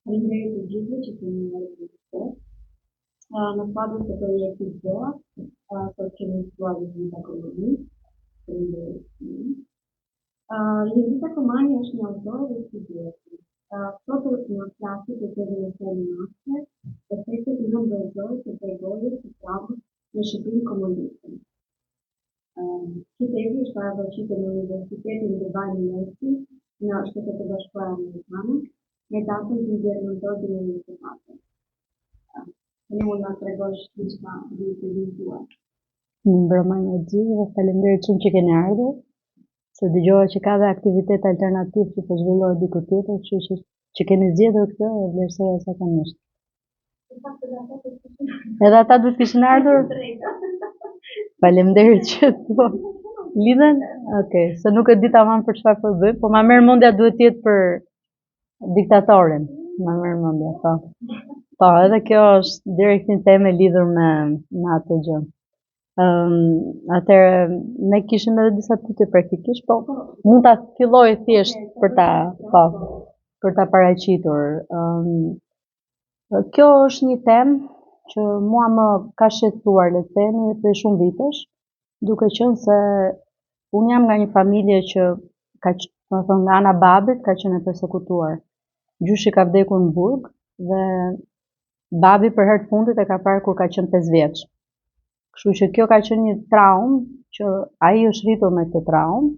Faleminderit të gjithëve që keni marrë pjesë. Në fazën e projektit BOA, për kemi mësuar Jevita Komani. Faleminderit. Jevita Komani është një autor dhe studiuese. Sot në klasë të temën e feministe, efektet e nënvlerësore të përgojës së traumës në Shqipërinë komuniste. Kitabi është paraqitur në Universitetin Devan University në Shtetet e Bashkuara Amerikane me datën 12 nëntor 2024. Ne mund na tregosh diçka mbi studin tuaj? Mbrëmja e gjithë dhe faleminderit shumë që keni ardhur. Se dëgjova që ka dhe aktivitet alternativ që po zhvillohet diku tjetër, kështu që keni zgjedhur këtë e vlerësoj jashtëzakonisht. Edhe ata duhet kishin ardhur? Faleminderit që po lidhen. Okej, se nuk e di tamam për çfarë po bëj, po ma merr mendja duhet jetë për diktatorin. Ma merr mendja, po. Po, edhe kjo është direkt një temë lidhur me atë gjë. Atëherë ne kishim edhe disa pyetje praktikisht, po mund ta filloj thjesht për ta paraqitur. Kjo është një temë që mua më ka shqetësuar le të themi për shumë vitesh, duke qenë se unë jam nga një familje që nga ana babit ka qenë e përsekutuar. Gjyshi ka vdekur në burg dhe babi për herë të fundit e ka parë kur ka qenë 5 vjeç. Kështu që kjo ka qenë një traumë që ai është rritur me këtë traumë,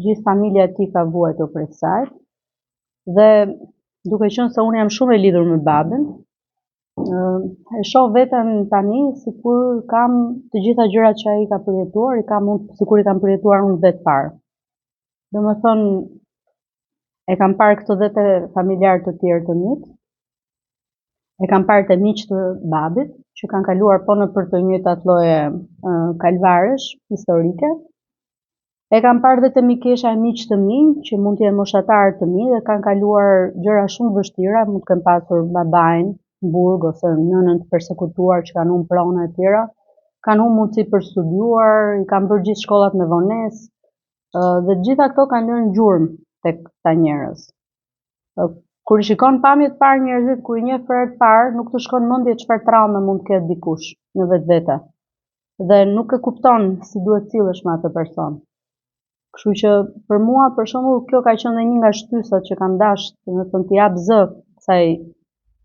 gjithë familja e tij ka vuajtur për kësaj. Dhe duke qenë se unë jam shumë e lidhur me babin, e shoh veten tani sikur kam të gjitha gjërat që ai ka përjetuar, sikur i kam përjetuar unë vetë parë. Domethënë e kam parë këto dhe te familjarë të tjerë të mit, e kam parë te miq të babit, që kanë kaluar po nëpër të njëjtat lloje kalvaresh historike. E kam parë dhe te mikesha e miq të mi, që mund të jenë moshatarë të mi dhe kanë kaluar gjëra shumë vështira, mund të kenë pasur babain në burg ose nënën të përsekutuar që kanë humbur prona e tjera, kanë humbur mundësi për studiuar, i kanë bërë gjithë shkollat me vonesë, dhe gjitha këto kanë lënë gjurmë tek këta njerëz. Kur i shikon pamjet parë njerëzit, kur i njeh për herë të parë, nuk të shkon mendje çfarë traume mund të ketë dikush në vetvete. Dhe nuk e kupton si duhet sillesh me atë person. Kështu që për mua, për shembull, kjo ka qenë një nga shtysat që kam dashur, domethënë të jap zë kësaj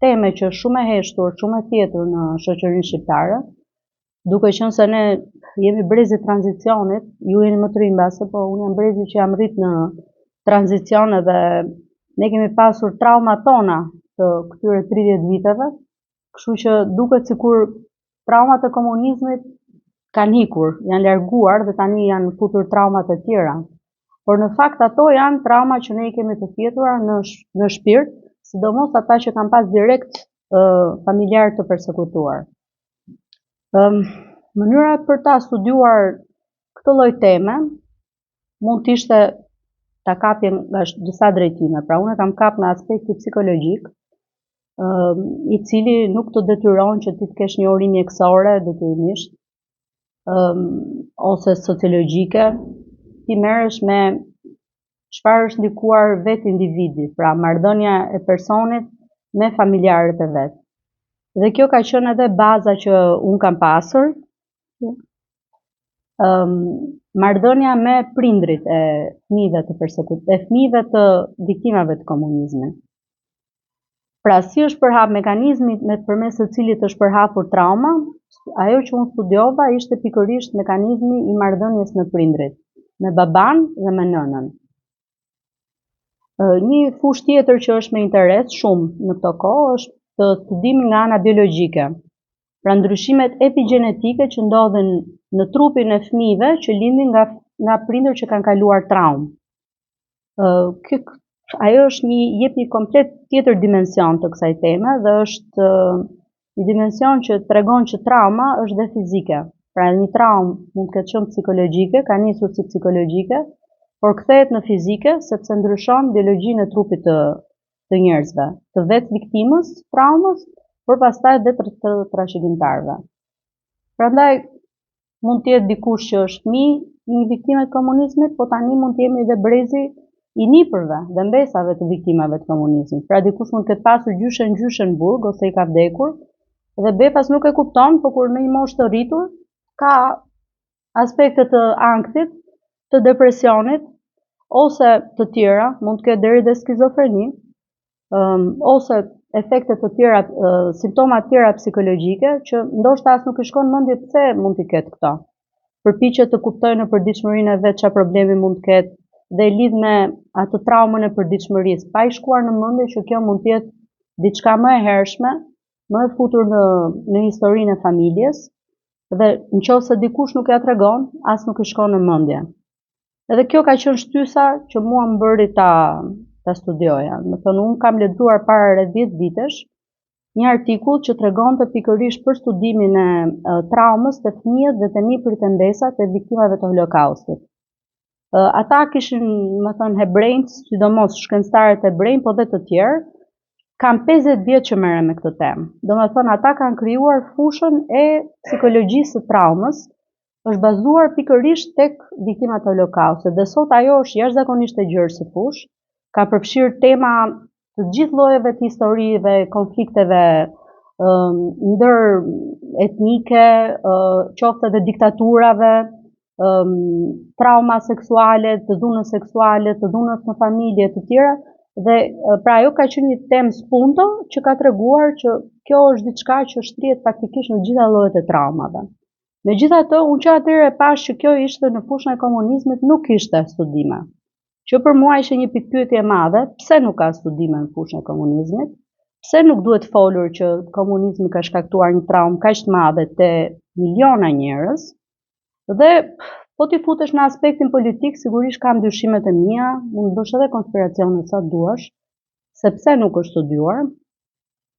teme që është shumë e heshtur, shumë e thjetur në shoqërinë shqiptare, duke qenë se ne jemi brezi i tranzicionit, ju jeni më të rinj mbase, po unë jam brezi që jam rrit në tranzicion edhe ne kemi pasur traumat tona të këtyre 30 viteve, kështu që duket sikur traumat e komunizmit kanë ikur, janë larguar dhe tani janë futur traumat e tjera. Por në fakt ato janë trauma që ne i kemi të fjetura në shpirt, sidomos ata që kanë pas direkt familjarë të përsekutuar. Mënyra për ta studiuar këtë lloj teme mund të ishte ta kapim nga disa drejtime. Pra unë kam kap në aspekti psikologjik, i cili nuk të detyron që ti të kesh një uri mjekësore detyrimisht, ose sociologjike, ti merresh me çfarë është ndikuar vetë individi, pra marrëdhënia e personit me familjarët e vet. Dhe kjo ka qenë edhe baza që unë kam pasur, marrëdhënia me prindrit e fëmijëve të viktimave të komunizmit. Pra si është përhap mekanizmi përmes të cilit është përhapur trauma, ajo që unë studiova ishte pikërisht mekanizmi i marrëdhënies me prindrit, me baban dhe me nënën. Një fushë tjetër që është me interes shumë në këto kohë është të studimi nga ana biologjike. Pra ndryshimet epigjenetike që ndodhin në trupin e fëmijëve që lindin nga prindër që kanë kaluar traumë. Ajo është jep një komplet tjetër dimension të kësaj teme dhe është një dimension që tregon që trauma është dhe fizike. Pra një traumë mund të ketë qenë psikologjike, ka nisur si psikologjike, por kthehet në fizike sepse ndryshon biologjinë e trupit të njerëzve, të vetë viktimës traumës, por pastaj dhe të trashëgimtarëve. Prandaj mund të jetë dikush që është fëmijë një viktimë e komunizmit, po tani mund të jemi edhe brezi i nipërve dhe mbesave të viktimave të komunizmit. Pra dikush mund të ketë pasur gjyshe në burg ose i ka vdekur dhe befas nuk e kupton, por kur në një moshë të rritur ka aspekte të ankthit, të depresionit ose të tjera, mund të ketë deri dhe skizofreni, ose efekte të tjera, simptoma të tjera psikologjike që ndoshta as nuk i shkon mendje pse mund t'i ketë këto. Përpiqet të kuptojë në përditshmërinë e vet çfarë problemi mund të ketë dhe lidh me atë traumën e përditshmërisë, pa i shkuar në mendje që kjo mund të jetë diçka më e hershme, më e futur në historinë e familjes dhe nëse dikush nuk ja tregon, as nuk i shkon në mendje. Edhe kjo ka qenë shtysa që mua më bëri ta studioja. Do të thonë, unë kam lexuar para rreth 10 vitesh një artikull që tregonte pikërisht për studimin e traumës të fëmijët dhe të nipërit e mbesat e viktimave të Holokaustit. Ata kishin, më thënë, hebrejt, sidomos shkencëtarët hebrejt, po dhe të tjerë, kanë 50 vjet që merren me këtë temë. Domethënë, ata kanë krijuar fushën e psikologjisë së traumës, është bazuar pikërisht tek viktimat e Holokaustit dhe sot ajo është jashtëzakonisht e gjerë si fushë, ka përfshirë tema të gjithë llojeve të historive, konflikteve ndër etnike, qoftë edhe diktaturave, trauma seksuale, të dhunës seksuale, të dhunës në familje të tjera, dhe pra ajo ka qenë një temë spunto që ka treguar që kjo është diçka që shtrihet faktikisht në gjitha llojet e traumave. Megjithatë, unë që atëherë e pash që kjo ishte në fushën e komunizmit, nuk kishte studime. Që për mua ishte një pikpyetje e madhe, pse nuk ka studime në fushën e komunizmit? Pse nuk duhet folur që komunizmi ka shkaktuar një traumë kaq të madhe te miliona njerëz? Dhe po ti futesh në aspektin politik, sigurisht kam dyshimet e mia, mund të bësh edhe konspiracione sa duash, se pse nuk është studiuar.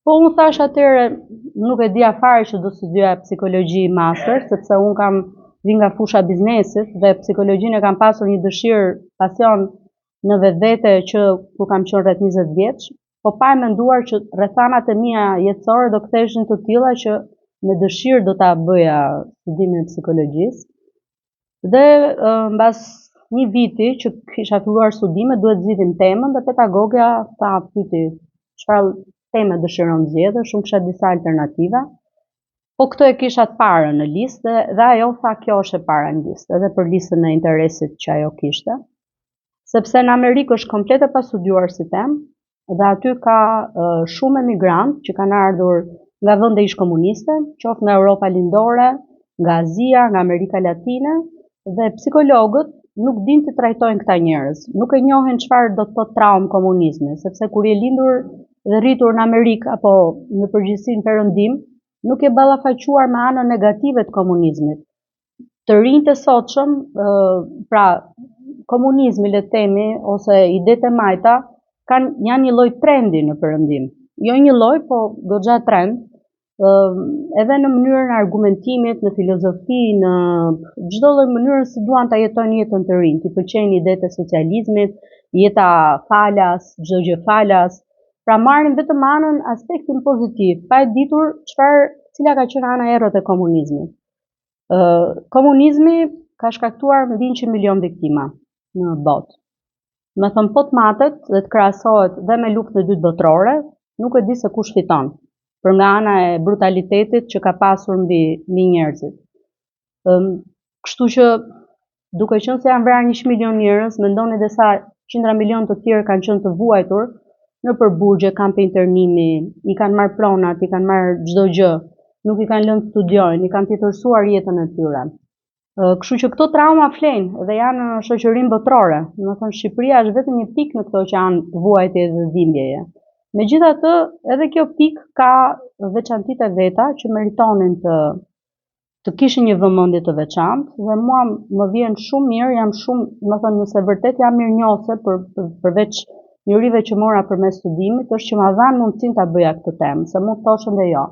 Po unë thash atëherë, nuk e dija fare që do studioja psikologji master, sepse unë vi nga fusha biznesit dhe psikologjinë e kam pasur një dëshirë, pasion në vetvete që kur kam qenë rreth 20 vjeç, po pa e menduar që rrethanat e mia jetësore do ktheheshin të tilla që me dëshirë do ta bëja studimin e psikologjisë. Dhe mbas një viti që kisha filluar studimet, duhet zgjidhim temën dhe pedagogja tha pyeti çfarë teme dëshiron zgjedhësh, unë kisha disa alternativa. Po këtë e kisha të parën në listë dhe ajo tha kjo është e para në listë, edhe për listën e interesit që ajo kishte. Sepse në Amerikë është komplet e pastudiuar si temë dhe aty ka shumë emigrantë që kanë ardhur nga vende ish komuniste, qoftë nga Europa Lindore, nga Azia, nga Amerika Latine, dhe psikologët nuk dinë të trajtojnë këta njerëz, nuk e njohin çfarë do të thotë traumë komunizmi, sepse kur je lindur dhe rritur në Amerikë apo në përgjithësi në Perëndim, nuk e ballafaquar me anën negative të komunizmit. Të rinjtë e sotshëm, pra komunizmi le të themi ose idetë e majta janë një lloj trendi në Perëndim. Jo një lloj, po goxha trend, edhe në mënyrën e argumentimit, në filozofi, në çdo lloj mënyrë si duan ta jetojnë jetën të rinj. Ti pëlqejnë idetë e socializmit, jeta falas, çdo gjë falas. Pra marrin vetëm anën, aspektin pozitiv, pa e ditur cila ka qenë ana e errët e komunizmit. Komunizmi ka shkaktuar mbi 100 milion viktima në botë. Me thënë, po të matet dhe të krahasohet dhe me luftën e dytë botërore, nuk e di se kush fiton, për nga ana e brutalitetit që ka pasur mbi njerëzit. Kështu që duke qenë se janë vrarë 100 milion njerëz, mendoni dhe sa qindra milion të tjerë kanë qenë të vuajtur në përburgje, kampe internimi, i kanë marrë pronat, i kanë marrë çdo gjë, nuk i kanë lënë të studiojnë, i kanë tjetërsuar jetën e tyre. Kështu që këto trauma flenë dhe janë në shoqërinë botërore. Do të thonë Shqipëria është vetëm një pikë në këto që janë vuajtje dhe dhimbjeje. Megjithatë, edhe kjo pikë ka veçantitë e veta që meritonin të kishin një vëmendje të veçantë dhe mua më vjen shumë mirë, jam shumë, do të thonë, nëse vërtet jam mirënjohëse përveç njerive që mora përmes studimit, është që ma dhanë mundësinë ta bëja këtë temë, se mund të thoshin dhe jo.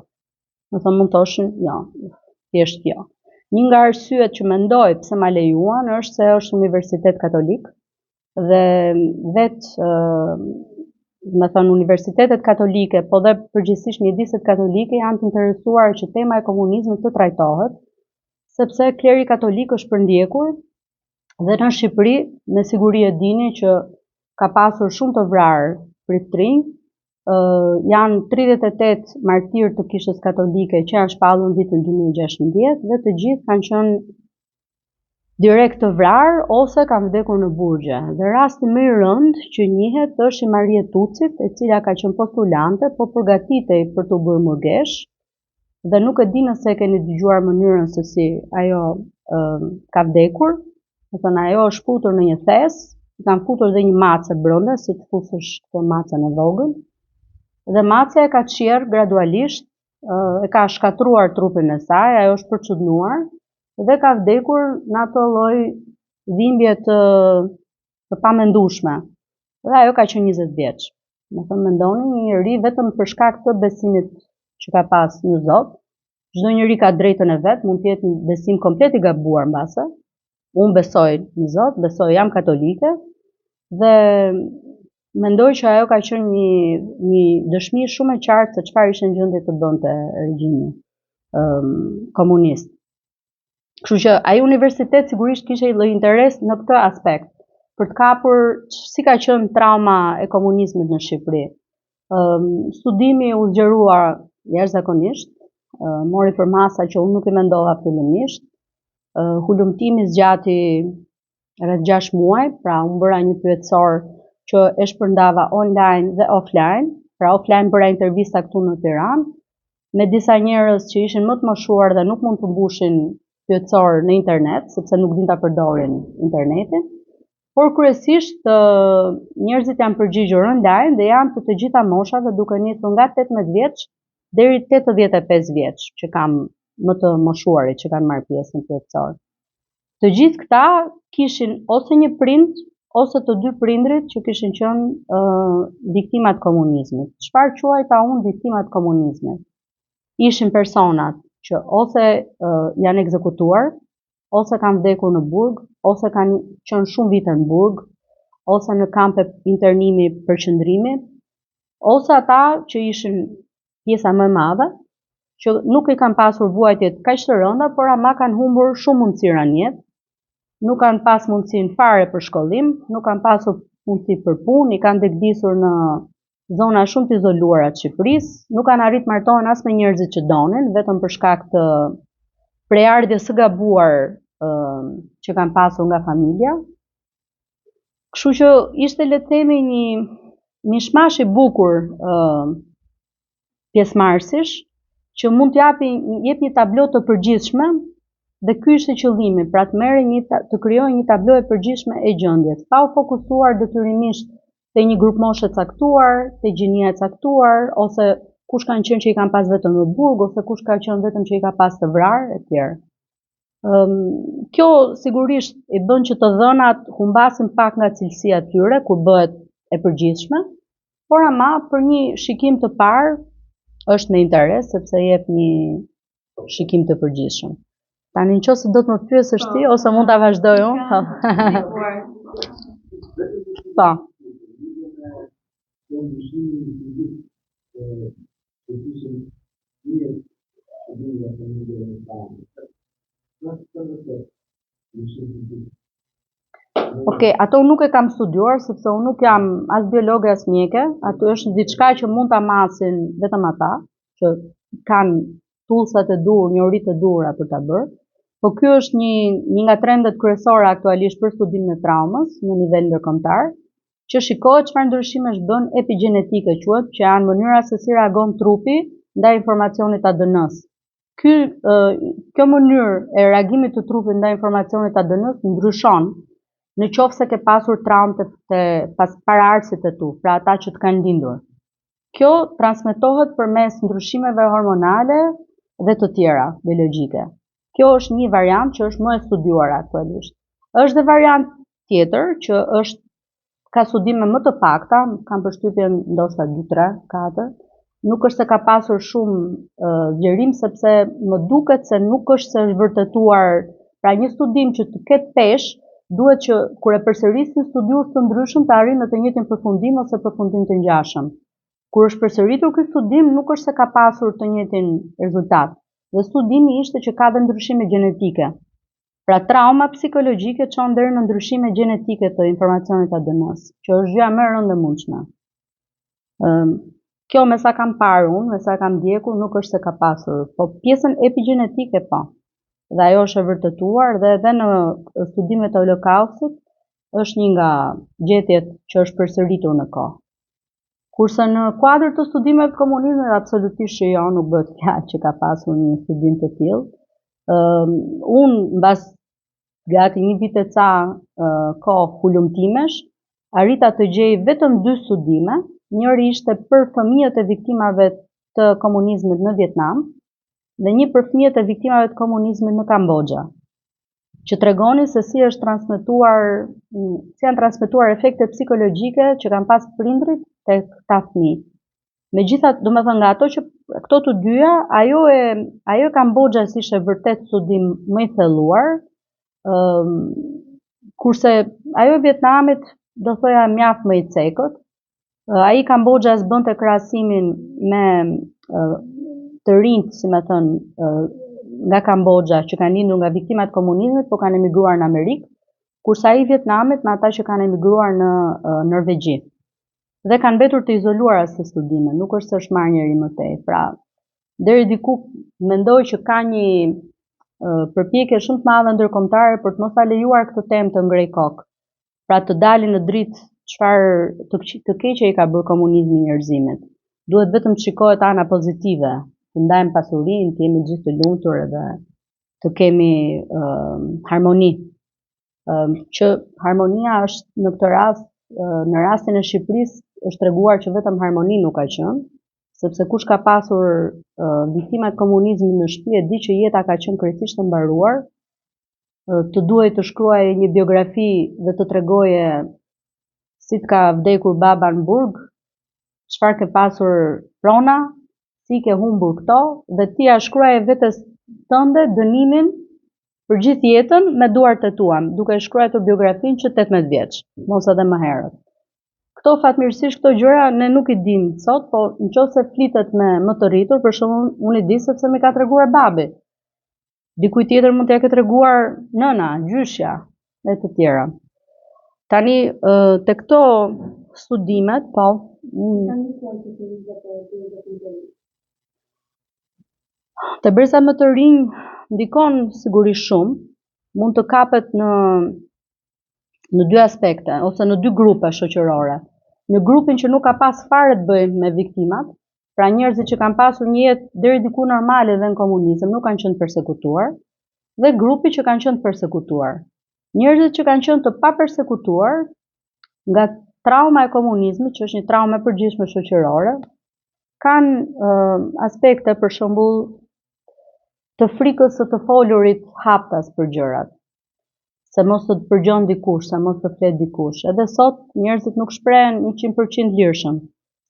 Do të thonë mund të thoshin jo, thjesht jo. Një nga arsyet që mendoj pse ma lejuan është se është universitet katolik dhe vetë, me thënë, universitetet katolike, po dhe përgjithsisht mjediset katolike janë të interesuar që tema e komunizmit të trajtohet, sepse kleri katolik është përndjekur dhe në Shqipëri me siguri e dini që ka pasur shumë të vrarë priftrinj, janë 38 martirë të Kishës Katolike që janë shpallur në vitin 2016 dhe të gjithë kanë qenë direkt të vrarë ose kanë vdekur në burgje. Dhe rasti më i rënd që njihet është i Marie Tucit, e cila ka qenë postulante, po përgatitej për të bërë murgesh dhe nuk e di nëse keni dëgjuar mënyrën se si ajo ka vdekur. Do të thënë ajo është shputur në një thes, i kanë futur dhe një mace brenda, si të fusësh këtë macën e vogël. Dhe macja e ka qerr gradualisht, e ka shkatruar trupin e saj, ajo është përçudnuar dhe ka vdekur në atë lloj dhimbje të pamendueshme. Dhe ajo ka qenë 20 vjeç. Do të mendoni një njeri vetëm për shkak të besimit që ka pas në Zot. Çdo njeri ka drejtën e vet, mund të jetë një besim komplet i gabuar mbase. Unë besoj në Zot, besoj, jam katolike dhe mendoj që ajo ka qenë një dëshmi shumë e qartë se çfarë ishte në gjendje të bënte regjimi komunist. Kështu që ai universitet sigurisht kishte një lloj interes në këtë aspekt, për të kapur si ka qenë trauma e komunizmit në Shqipëri. Studimi u zgjerua jashtëzakonisht, mori për masa që unë nuk i mendova fillimisht. Hulumtimi zgjati rreth 6 muaj, pra unë bëra një pyetësor që e shpërndava online dhe offline, pra offline bëra intervista këtu në Tiranë, me disa njerëz që ishin më të moshuar dhe nuk mund të mbushin pyetësor në internet, sepse nuk din ta përdorin internetin, por kryesisht njerëzit janë përgjigjur online dhe janë të gjitha moshave, duke nisur nga 18 vjeç deri 85 vjeç, që kam më të moshuarit që kanë marrë pjesë në pyetësor. Të gjithë këta kishin ose një prind ose të dy prindrit që kishin qenë viktimat komunizmit. Çfarë quajta unë viktimat komunizmit? Ishin personat që ose janë ekzekutuar, ose kanë vdekur në burg, ose kanë qenë shumë vite në burg, ose në kampe internimi për qëndrimi, ose ata që ishin pjesa më e madhe, që nuk i kanë pasur vuajtjet kaq të rënda, por ama kanë humbur shumë mundësira në jetë, nuk kanë pas mundësinë fare për shkollim, nuk kanë pasur mundësi për punë, i kanë degdisur në zona shumë të izoluara të Shqipërisë, nuk kanë arrit martohen as me njerëzit që donin, vetëm për shkak të prejardhjes së gabuar që kanë pasur nga familja. Kështu që ishte, le të themi, një mishmash i bukur pjesëmarrësish që mund të jep një tablo të përgjithshme, dhe ky ishte qëllimi, pra të krijojë një tablo e përgjithshme e gjendjes, pa u fokusuar detyrimisht te një grup moshe caktuar, te gjinia e caktuar, ose kush kanë qenë që i kanë pas vetëm në burg, ose kush ka qenë vetëm që i ka pas të vrarë, etj. Kjo sigurisht i bën që të dhënat humbasin pak nga cilësia e tyre kur bëhet e përgjithshme, por ama për një shikim të parë është me interes, sepse jep një shikim të përgjithshëm. Tani nëse do të më pyesësh ti ose mund ta vazhdoj unë? Po. Okej, ato nuk e kam studiuar sepse unë nuk jam as biologe as mjeke, ato është diçka që mund ta masin vetëm ata që kanë tullsat e dur, njohuritë e dura për ta bërë. Po ky është një nga trendet kryesore aktualisht për studimin e traumës në nivel ndërkombëtar, që shikohet çfarë ndryshimesh bën epigenetike quhet, që janë mënyra se si reagon trupi ndaj informacionit ADN-s. Kjo mënyrë e reagimit të trupit ndaj informacionit ADN-s ndryshon në qoftë se ke pasur traumë pas paraardhësit e tu, pra ata që të kanë lindur. Kjo transmetohet përmes ndryshimeve hormonale dhe të tjera biologjike. Kjo është një variant që është më e studiuar aktualisht. Është dhe variant tjetër që ka studime më të pakta, kam përshtypjen ndoshta 2, 3, 4. Nuk është se ka pasur shumë zgjerim, sepse më duket se nuk është se është vërtetuar, pra një studim që të ketë peshë, duhet që kur e përsërisin studiues të ndryshëm të arrijnë në të njëjtin përfundim ose përfundim të ngjashëm. Kur është përsëritur ky studim, nuk është se ka pasur të njëjtin rezultat. Dhe studimi ishte që ka dhe ndryshime gjenetike. Pra trauma psikologjike çon deri në ndryshime gjenetike të informacionit ADN-s, që është gjëja më e rëndëmundshme. Kjo me sa kam parë unë, me sa kam ndjekur, nuk është se ka pasur, po pjesën epigjenetike po. Dhe ajo është e vërtetuar dhe edhe në studimet e Holokaustit është një nga gjetjet që është përsëritur në kohë. Kurse në kuadër të studimeve të komunizmit absolutisht që jo, nuk bëhet fjalë që ka pasur një studim të tillë. Unë mbas gati një vit e ca kohë hulumtimesh, arrita të gjej vetëm 2 studime. Njëri ishte për fëmijët e viktimave të komunizmit në Vietnam dhe një për fëmijët e viktimave të komunizmit në Kambodja, që tregonin se si janë transmetuar efekte psikologjike që kanë pas prindrit tek këta fëmijë. Megjithatë, domethënë nga ato që këto të dyja, ajo e Kambodjas ishte vërtet studim më i thelluar, kurse ajo e Vietnamit do thoja mjaft më i cekët. Ai Kambodjas bënte krahasimin me të rinjt, si më thënë, nga Kambodja që kanë lindur nga viktimat e komunizmit, po kanë emigruar në Amerikë, kurse ai Vietnamit me ata që kanë emigruar në Norvegji. Dhe kanë mbetur të izoluara se studime, nuk është se është marrë njëri më tej. Pra, deri diku mendoj që ka një përpjekje shumë të madhe ndërkombëtare për të mos ta lejuar këtë temë të ngrej kokë. Pra të dalin në dritë çfarë të keqe i ka bërë komunizmi njerëzimit. Duhet vetëm të shikohet ana pozitive, të ndajmë pasurinë, të jemi gjithë të lumtur edhe të kemi harmoni. Që harmonia është në këtë rast, në rastin e Shqipërisë është treguar që vetëm harmoni nuk ka qenë, sepse kush ka pasur viktimat komunizmit në shtëpi e di që jeta ka qenë krejtësisht e mbaruar, të duhej të shkruaje një biografi dhe të tregoje si të ka vdekur baba në burg, çfarë ke pasur prona, si ke humbur këto, dhe ti ja shkruaje vetes tënde dënimin për gjithë jetën me duart e tua, duke shkruar biografinë që 18 vjeç, mos edhe më herët. Këto fatmirësisht këto gjëra ne nuk i dim sot, po nëse flitet me më të rritur, për shembull, unë i di sepse më ka treguar babi. Dikujt tjetër mund t'ja ketë treguar nëna, gjyshja e të tjera. Tani te këto studimet, po, te brezat më të rinj ndikon sigurisht shumë, mund të kapet në 2 aspekte ose në 2 grupe shoqërore. Në grupin që nuk ka pas fare të bëjë me viktimat, pra njerëzit që kanë pasur një jetë deri diku normale dhe në komunizëm nuk kanë qenë persekutuar, dhe grupi që kanë qenë persekutuar. Njerëzit që kanë qenë të papersekutuar nga trauma e komunizmit, që është një traumë e përgjithshme shoqërore, kanë aspekte për shembull të frikës së të folurit haptas për gjërat, se mos të përgjon dikush, se mos të flet dikush. Edhe sot njerëzit nuk shprehen 100% lirshëm,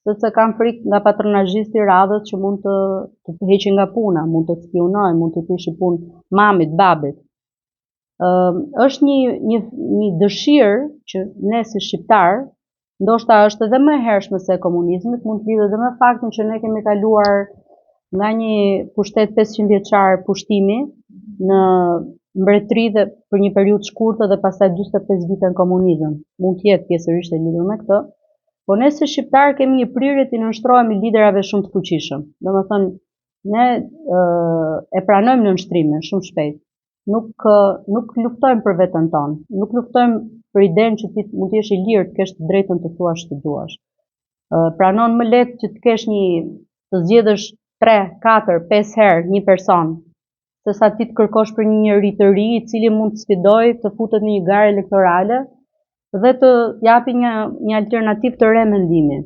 sepse kanë frikë nga patronazhisti i radhës që mund të heqin nga puna, mund të spionojnë, mund të prishi punë mamit, babit. Është një dëshirë që ne si shqiptar, ndoshta është edhe më e hershme se e komunizmit, mund të lidhet edhe me faktin që ne kemi kaluar nga një pushtet 500 vjeçar pushtimi në mbretëri dhe për një periudhë shkurtër dhe pastaj 45 vite në komunizëm. Mund të jetë pjesërisht e lidhur me këtë, por ne si shqiptar kemi një prirje të nënshtrohemi liderave shumë të fuqishëm. Domethënë, ne e pranojmë nënshtrimin shumë shpejt. Nuk luftojmë për veten tonë, nuk luftojmë për idenë që ti mund të jesh i lirë, të kesh të drejtën të thuash që duash. Pranon më lehtë që të zgjedhësh 3, 4, 5 herë një person, sesa ti të kërkosh për një njerëz të ri, i cili mund të sfidojë, të futet në një garë elektorale dhe të japi një alternativë të re mendimi.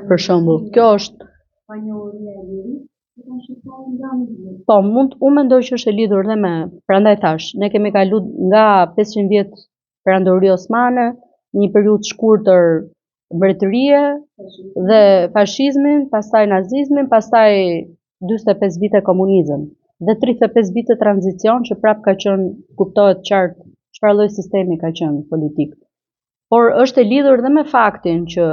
Për shembull, kjo është po, unë mendoj që është e lidhur dhe me, prandaj thash, ne kemi kaluar nga 500 vjet perandori osmane, një periudhë shkurtër mbretërie dhe fashizmin, pastaj nazizmin, pastaj 45 vite komunizëm dhe 35 vite tranzicion që prap ka qenë, kuptohet qartë çfarë lloj sistemi ka qenë politik. Por është e lidhur dhe me faktin që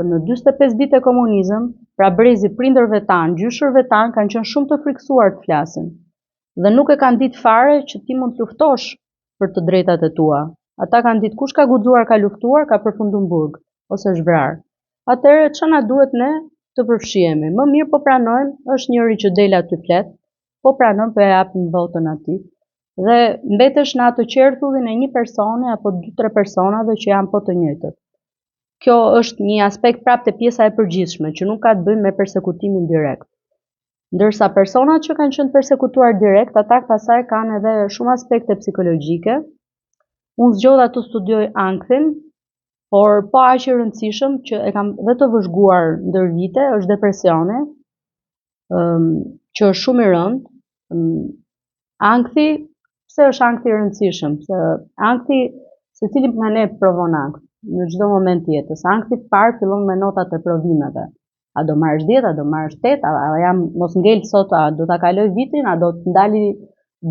në 45 vite komunizëm, pra brezi prindërve tanë, gjyshërve tanë kanë qenë shumë të frikësuar të flasin. dhe nuk e kanë ditë fare që ti mund të luftosh për të drejtat e tua. Ata kanë ditë kush ka guxuar ka luftuar, ka përfunduar në burg ose është vrarë. Atëherë ç'a na duhet ne të përfshihemi? Më mirë po pranojmë, është njëri që del aty flet, po pranojmë, po e japim votën atij. Dhe mbetesh në atë qerthullin e një personi apo 2-3 personave që janë po të njëjtët. Kjo është një aspekt prapë te pjesa e përgjithshme, që nuk ka të bëjë me persekutimin direkt. Ndërsa personat që kanë qenë persekutuar direkt, ata pastaj kanë edhe shumë aspekte psikologjike. Unë zgjodha të studioj ankthin, por po aq i rëndësishëm që e kam dhe të vëzhguar ndër vite është depresioni, që është shumë i rëndë. Ankthi, pse është ankthi i rëndësishëm? Se ankthi, secili nga ne provon ankth në çdo moment të jetës. Ankthi parë fillon me notat e provimeve. A do marrësh 10, a do marrësh 8, a jam mos ngel sot, a do ta kaloj vitin, a do të ndali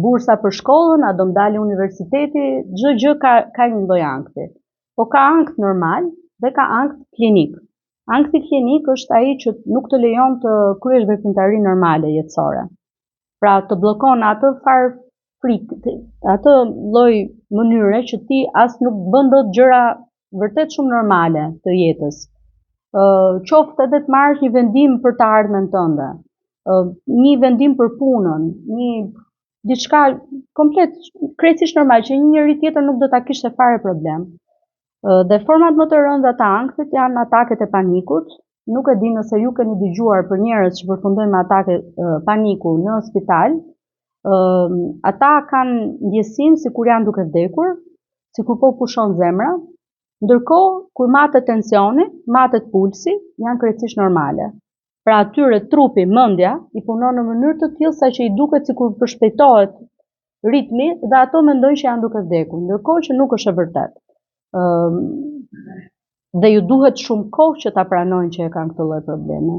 bursa për shkollën, a do ndali universiteti, çdo gjë ka një lloj ankthi. Po ka ankth normal dhe ka ankth klinik. Ankthi klinik është ai që nuk të lejon të kryesh veprimtari normale jetësore. Pra të bllokon atë farë frikë, atë lloj mënyre që ti as nuk bën dot gjëra vërtet shumë normale të jetës. Qoftë edhe të marrësh një vendim për të ardhmen tënde, një vendim për punën, diçka komplet krejtësisht normal që një njeri tjetër nuk do ta kishte fare problem. Dhe format më të rënda të ankthit janë ataket e panikut. Nuk e di nëse ju keni dëgjuar për njerëz që përfundojnë me atake paniku në spital. Ata kanë ndjesinë sikur janë duke vdekur, sikur po pushon zemra. Ndërkohë, kur matet tensioni, matet pulsi, janë krejtësisht normale. Pra atyre trupi, mendja, i punon në mënyrë të tillë sa që i duket sikur përshpejtohet ritmi dhe ato mendojnë që janë duke vdekur, ndërkohë që nuk është e vërtetë. Dhe ju duhet shumë kohë që ta pranojnë që e kanë këtë lloj probleme,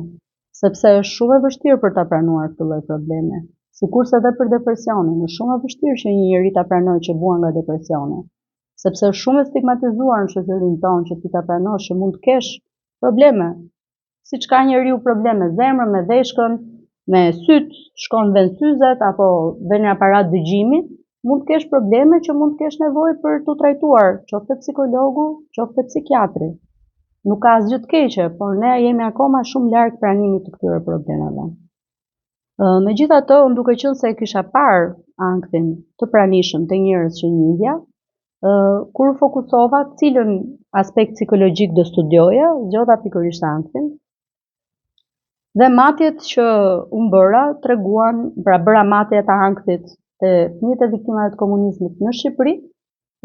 sepse është shumë e vështirë për ta pranuar këtë lloj probleme. Sikurse edhe për depresionin, është shumë e vështirë që një njeri ta pranojë që buan nga depresioni. Sepse është shumë e stigmatizuar në shoqërinë tonë që ti ta pranosh që mund të kesh probleme. Siç ka njeriu probleme me zemrën, me veshkën, me syt, shkon vend syzet apo vjen aparat dëgjimi, mund të kesh probleme që mund të kesh nevojë për të trajtuar, qoftë psikologu, qoftë psikiatri. Nuk ka asgjë të keqe, por ne jemi akoma shumë larg pranimit të këtyre problemeve. Megjithatë, unë duke qenë se kisha parë ankthin të pranishëm te njerëz që njihja, kur fokusova cilën aspekt psikologjik do studioja, zgjodha pikërisht ankthin. Dhe matjet që unë bëra treguan, pra bëra matje të ankthit te fëmijët e viktimave të komunizmit në Shqipëri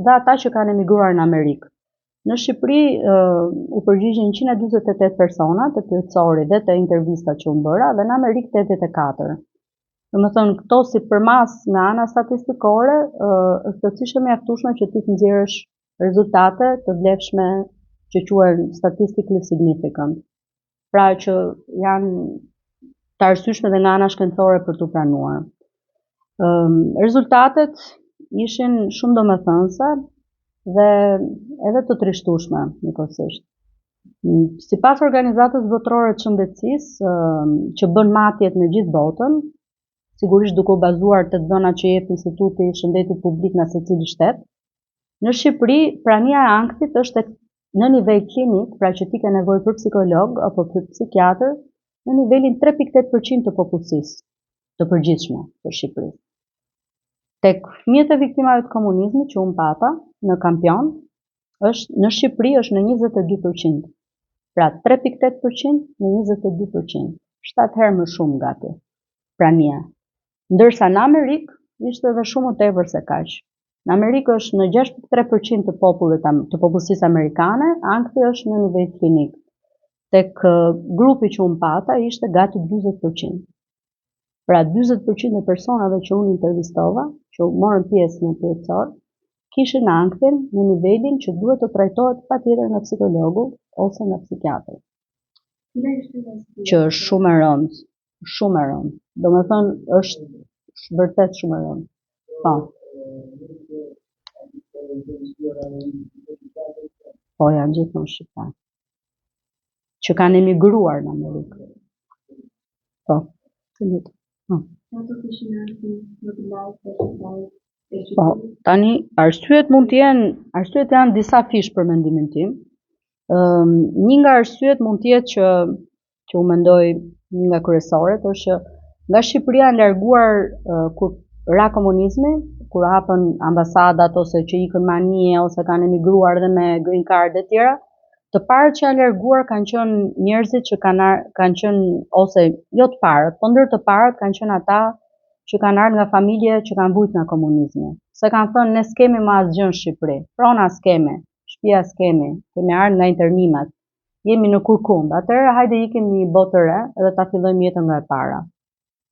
dhe ata që kanë emigruar në Amerikë. Në Shqipëri u përgjigjen 148 persona të pyetësori dhe të intervistat që unë bëra dhe në Amerikë 84. Domethënë këto si përmas nga ana statistikore është plotësisht e mjaftueshme që ti të nxjerrësh rezultate të vlefshme që quhen statistically significant. Pra që janë të arsyeshme dhe nga ana shkencore për t'u pranuar. Rezultatet ishin shumë domethënëse dhe edhe të trishtueshme njëkohësisht. Sipas organizatës botërore të shëndetësisë, që bën matjet në gjithë botën, sigurisht duke u bazuar tek dhënat që jep Instituti i Shëndetit Publik nga secili shtet, në Shqipëri prania e ankthit është në nivel klinik, pra që ti ke nevojë për psikolog apo për psikiatër, në nivelin 3.8% të popullsisë të përgjithshme të Shqipërisë. Tek fëmijët e viktimave të komunizmit që unë pata në Kampion, në Shqipëri është në 22%. Pra 3.8% në 22%. 7 herë më shumë gati prania. Ndërsa në Amerikë ishte edhe shumë më tepër se kaq. Në Amerikë është në 6.3% të popullsisë amerikane, ankthi është në nivel klinik. Tek grupi që unë pata ishte gati 40%. Pra 40% e personave që unë intervistova, që morën pjesë në pyetësor, kishin ankthin në nivelin që duhet të trajtohet patjetër nga psikologu ose nga psikiatri. Që është shumë e rëndë. Shumë e rëndë. Domethënë është vërtet shumë e rëndë. Po. Po janë gjithmonë shqiptar. Që kanë emigruar në Amerikë. Po. Sa do të ishin ankthi më të lartë të shqiptarit e Po, Shqipërisë? tani arsyet janë disa fish për mendimin tim. Një nga arsyet mund të jetë që u mendoj një nga kryesoret është që nga Shqipëria e larguar kur ra komunizmi, kur hapën ambasadat ose që ikën manie ose kanë emigruar dhe me green card e tjera, të parët që janë larguar kanë qenë njerëzit që kanë qenë ose jo të parët, po ndër të parët kanë qenë ata që kanë ardhur nga familje që kanë vujt nga komunizmi. Se kanë thënë ne s'kemi më asgjë në Shqipëri, prona s'kemi, shtëpia s'kemi, kemi ardhur nga internimet, jemi në kurkund. Atëherë hajde ikim një botë të re dhe ta fillojmë jetën nga e para.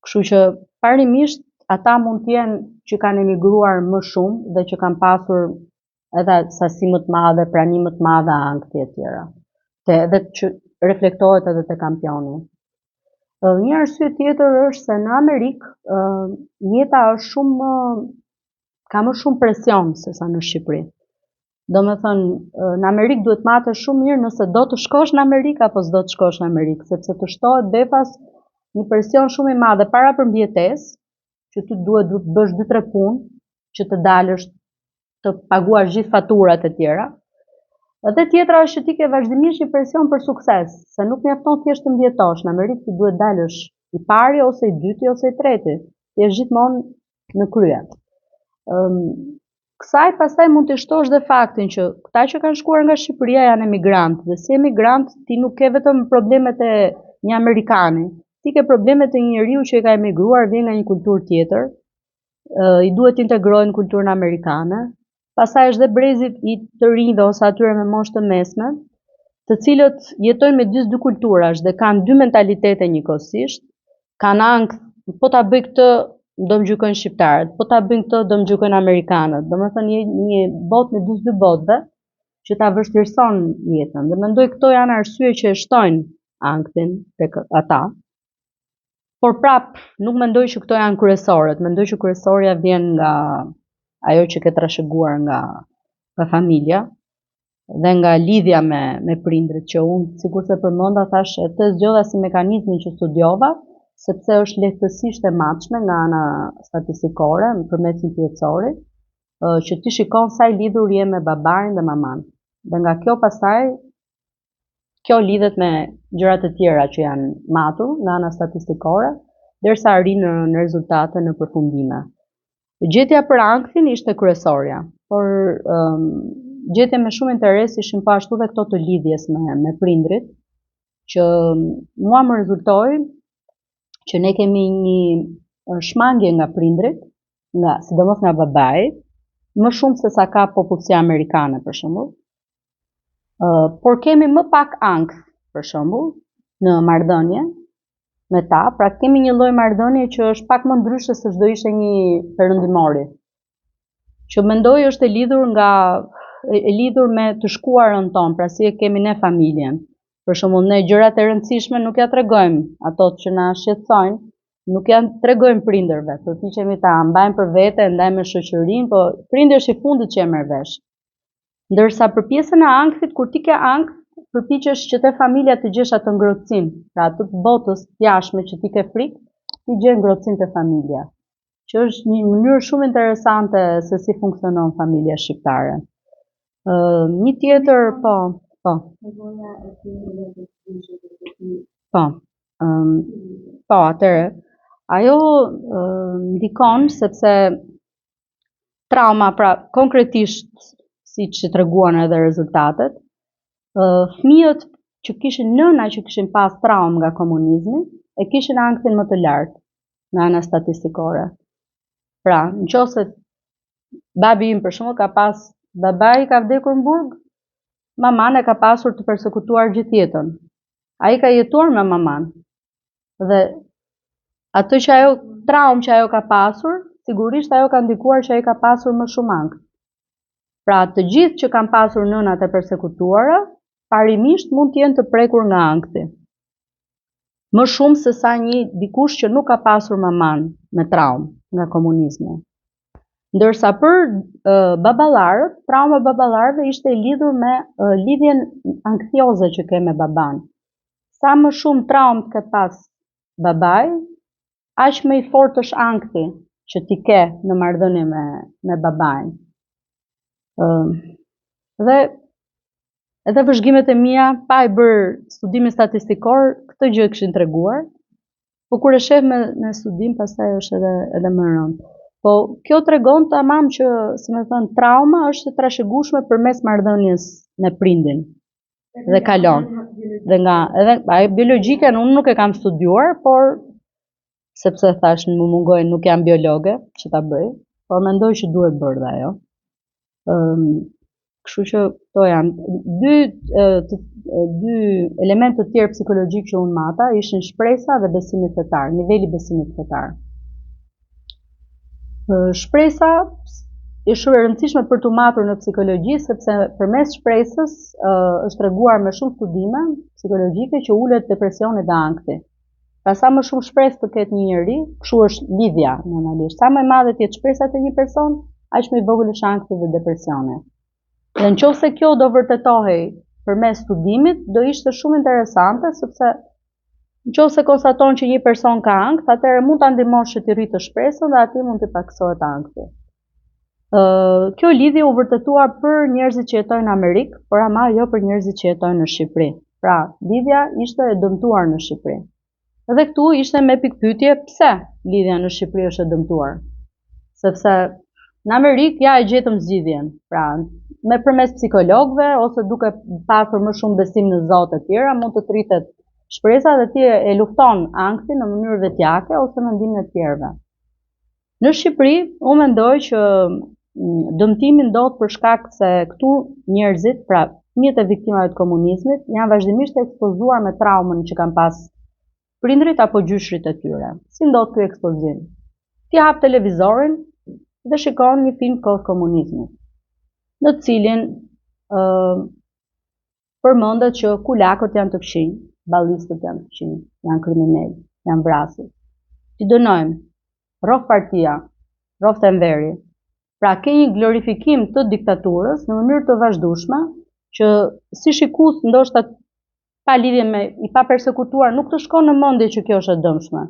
Kështu që parimisht ata mund të jenë që kanë emigruar më shumë dhe që kanë pasur edhe sasi më të madhe, pranim më të madhe ankthi e tjera. Dhe që reflektohet edhe te kampioni. Një arsye tjetër është se në Amerikë jeta është ka më shumë presion se sa në Shqipëri. Domethënë në Amerikë duhet matesh shumë mirë nëse do të shkosh në Amerikë apo s'do të shkosh në Amerikë, sepse të shtohet befas një presion shumë i madh para përmbjetesë, që ty duhet të bësh 2-3 punë që të dalësh të paguash gjithë faturat e tjera. Edhe tjetra është që ti ke vazhdimisht një presion për sukses, se nuk mjafton thjesht të mbjetosh. Në Amerikë ti duhet dalësh i pari ose i dyti ose i treti. Ti je gjithmonë në krye. Kësaj pastaj mund të shtosh dhe faktin që këta që kanë shkuar nga Shqipëria janë emigrantë dhe si emigrant ti nuk ke vetëm problemet e një amerikani, ti ke problemet e një njeriu që ka emigruar, vjen nga një kulturë tjetër, i duhet të integrohen në kulturën amerikane. Pastaj është dhe brezit i të rinjve ose atyre me moshë të mesme, të cilët jetojnë me dy kulturash dhe kanë dy mentalitete njëkohësisht, kanë ankth, po ta bëj këtë do më gjykojnë shqiptarët, po ta bëjnë këtë do më gjykojnë amerikanët. Domethënë një botë me dy botëve që ta vështirëson jetën. Dhe mendoj këto janë arsye që e shtojnë ankthin tek ata. Por prap nuk mendoj që këto janë kryesorët, mendoj që kryesorja vjen nga ajo që ke trashëguar nga familja dhe nga lidhja me prindrit, që unë sikurse përmenda thash të zgjodha si mekanizmin që studiova, sepse është lehtësisht e matshme nga ana statistikore përmes një pyetësori, që ti shikon sa i lidhur je me babain dhe maman. Dhe nga kjo pastaj kjo lidhet me gjërat e tjera që janë matur nga ana statistikore, derisa arrin në rezultate në përfundime. Gjetja për ankthin ishte kryesorja, por gjetje me shumë interes ishin po ashtu dhe këto të lidhjes me prindrit, që mua më rezultoi që ne kemi një shmangje nga prindrit, sidomos nga babai, më shumë se sa ka popullsia amerikane për shembull. Por kemi më pak ankth për shembull në marrëdhënie me ta, pra kemi një lloj marrëdhënie që është pak më ndryshe se çdo ishte një perëndimori. Që mendoj është e lidhur me të shkuarën tonë, pra si e kemi ne familjen. Për shembull, ne gjërat e rëndësishme nuk ja tregojmë, ato që na shqetësojnë, nuk ja tregojmë prindërve, përpiqemi ta mbajmë për vete, ndaj me shoqërinë, po prindi është i fundit që e merr vesh. Ndërsa për pjesën e ankthit, kur ti ke ankth, përpiqesh që te familja të gjesh atë ngrohtësinë, pra atë botës jashtme që ti ke frikë, ti gjen ngrohtësinë te familja, që është një mënyrë shumë interesante se si funksionon familja shqiptare. Një tjetër, atëre, ajo ndikon sepse trauma, pra konkretisht siç e treguan edhe rezultatet, fëmijët që kishin nëna që kishin pas traumë nga komunizmi, e kishin ankthin më të lartë nga ana statistikore. Pra, nëse babi im për shembull ka pas, babai ka vdekur në burg, maman e ka pasur të përsekutuar gjithë jetën. Ai ka jetuar me maman. Dhe atë që ajo traumë që ajo ka pasur, sigurisht ajo ka ndikuar që ai ka pasur më shumë ankth. Pra, të gjithë që kanë pasur nënat e përsekutuara, parimisht mund të jenë të prekur nga ankthi. Më shumë se sa një dikush që nuk ka pasur maman me traumë nga komunizmi. Ndërsa për baballarët, trauma e baballarëve ishte e lidhur me lidhjen anktioze që ke me baban. Sa më shumë traumë ke pas babai, aq më i fortë është ankthi që ti ke në marrëdhënie me babain. Dhe edhe vëzhgimet e mia, pa e bërë studimin statistikor, këtë gjë e kishin treguar, po kur e sheh me studim, pastaj është edhe më rëndë. Po kjo tregon tamam që, si më thënë, trauma është e trashëgueshme përmes marrëdhënies me prindin dhe kalon. Dhe nga edhe ajo biologjike unë nuk e kam studiuar, por sepse thash më mungoj, nuk jam biologe që ta bëj, por mendoj që duhet bërë dhe ajo. Kështu që to janë dy elemente të tjerë psikologjik që unë mata ishin shpresa dhe besimi fetar, niveli besimit fetar. Shpresa është shumë e rëndësishme për të matur në psikologji, sepse përmes shpresës është treguar me shumë studime psikologjike që ulet depresioni dhe ankthi. Pra sa më shumë shpresë të ketë një njeri, kështu është lidhja normalisht. Sa më e madhe të jetë shpresa të një person, aq më i vogël është ankthi dhe depresioni. Dhe nëse kjo do vërtetohej përmes studimit, do ishte shumë interesante, sepse nëse konstaton që një person ka ankth, atëherë mund ta ndihmosh që të rritë shpresën dhe aty mund të paksohet ankthi. Kjo lidhje u vërtetua për njerëzit që jetojnë në Amerikë, por ama jo për njerëzit që jetojnë në Shqipëri. Pra, lidhja ishte e dëmtuar në Shqipëri. Edhe këtu ishte me pikpyetje pse lidhja në Shqipëri është e dëmtuar. Sepse në Amerikë ja e gjetëm zgjidhjen. Pra, me përmes psikologëve ose duke pasur më shumë besim në Zot e tjera, mund të rritet shpresa dhe ti e lufton ankthin në mënyrë vetjake ose mendimin e tjerëve. Në Shqipëri, unë mendoj që dëmtimi ndodh për shkak se këtu njerëzit, pra fëmijët e viktimave të komunizmit, janë vazhdimisht ekspozuar me traumën që kanë pas prindrit apo gjyshrit e tyre. Si ndodh ky ekspozim? Ti hap televizorin dhe shikon një film kohë komunizmit, në cilin përmendet që kulakët janë të fshinj, ballistët janë të fshinj, janë kriminal, janë vrasës. Ti dënojmë, rrof partia, rrof Enveri. Pra ke një glorifikim të diktaturës në mënyrë të vazhdueshme që si shikues ndoshta pa lidhje me i pa persekutuar nuk të shkon në mendje që kjo është e dëmshme.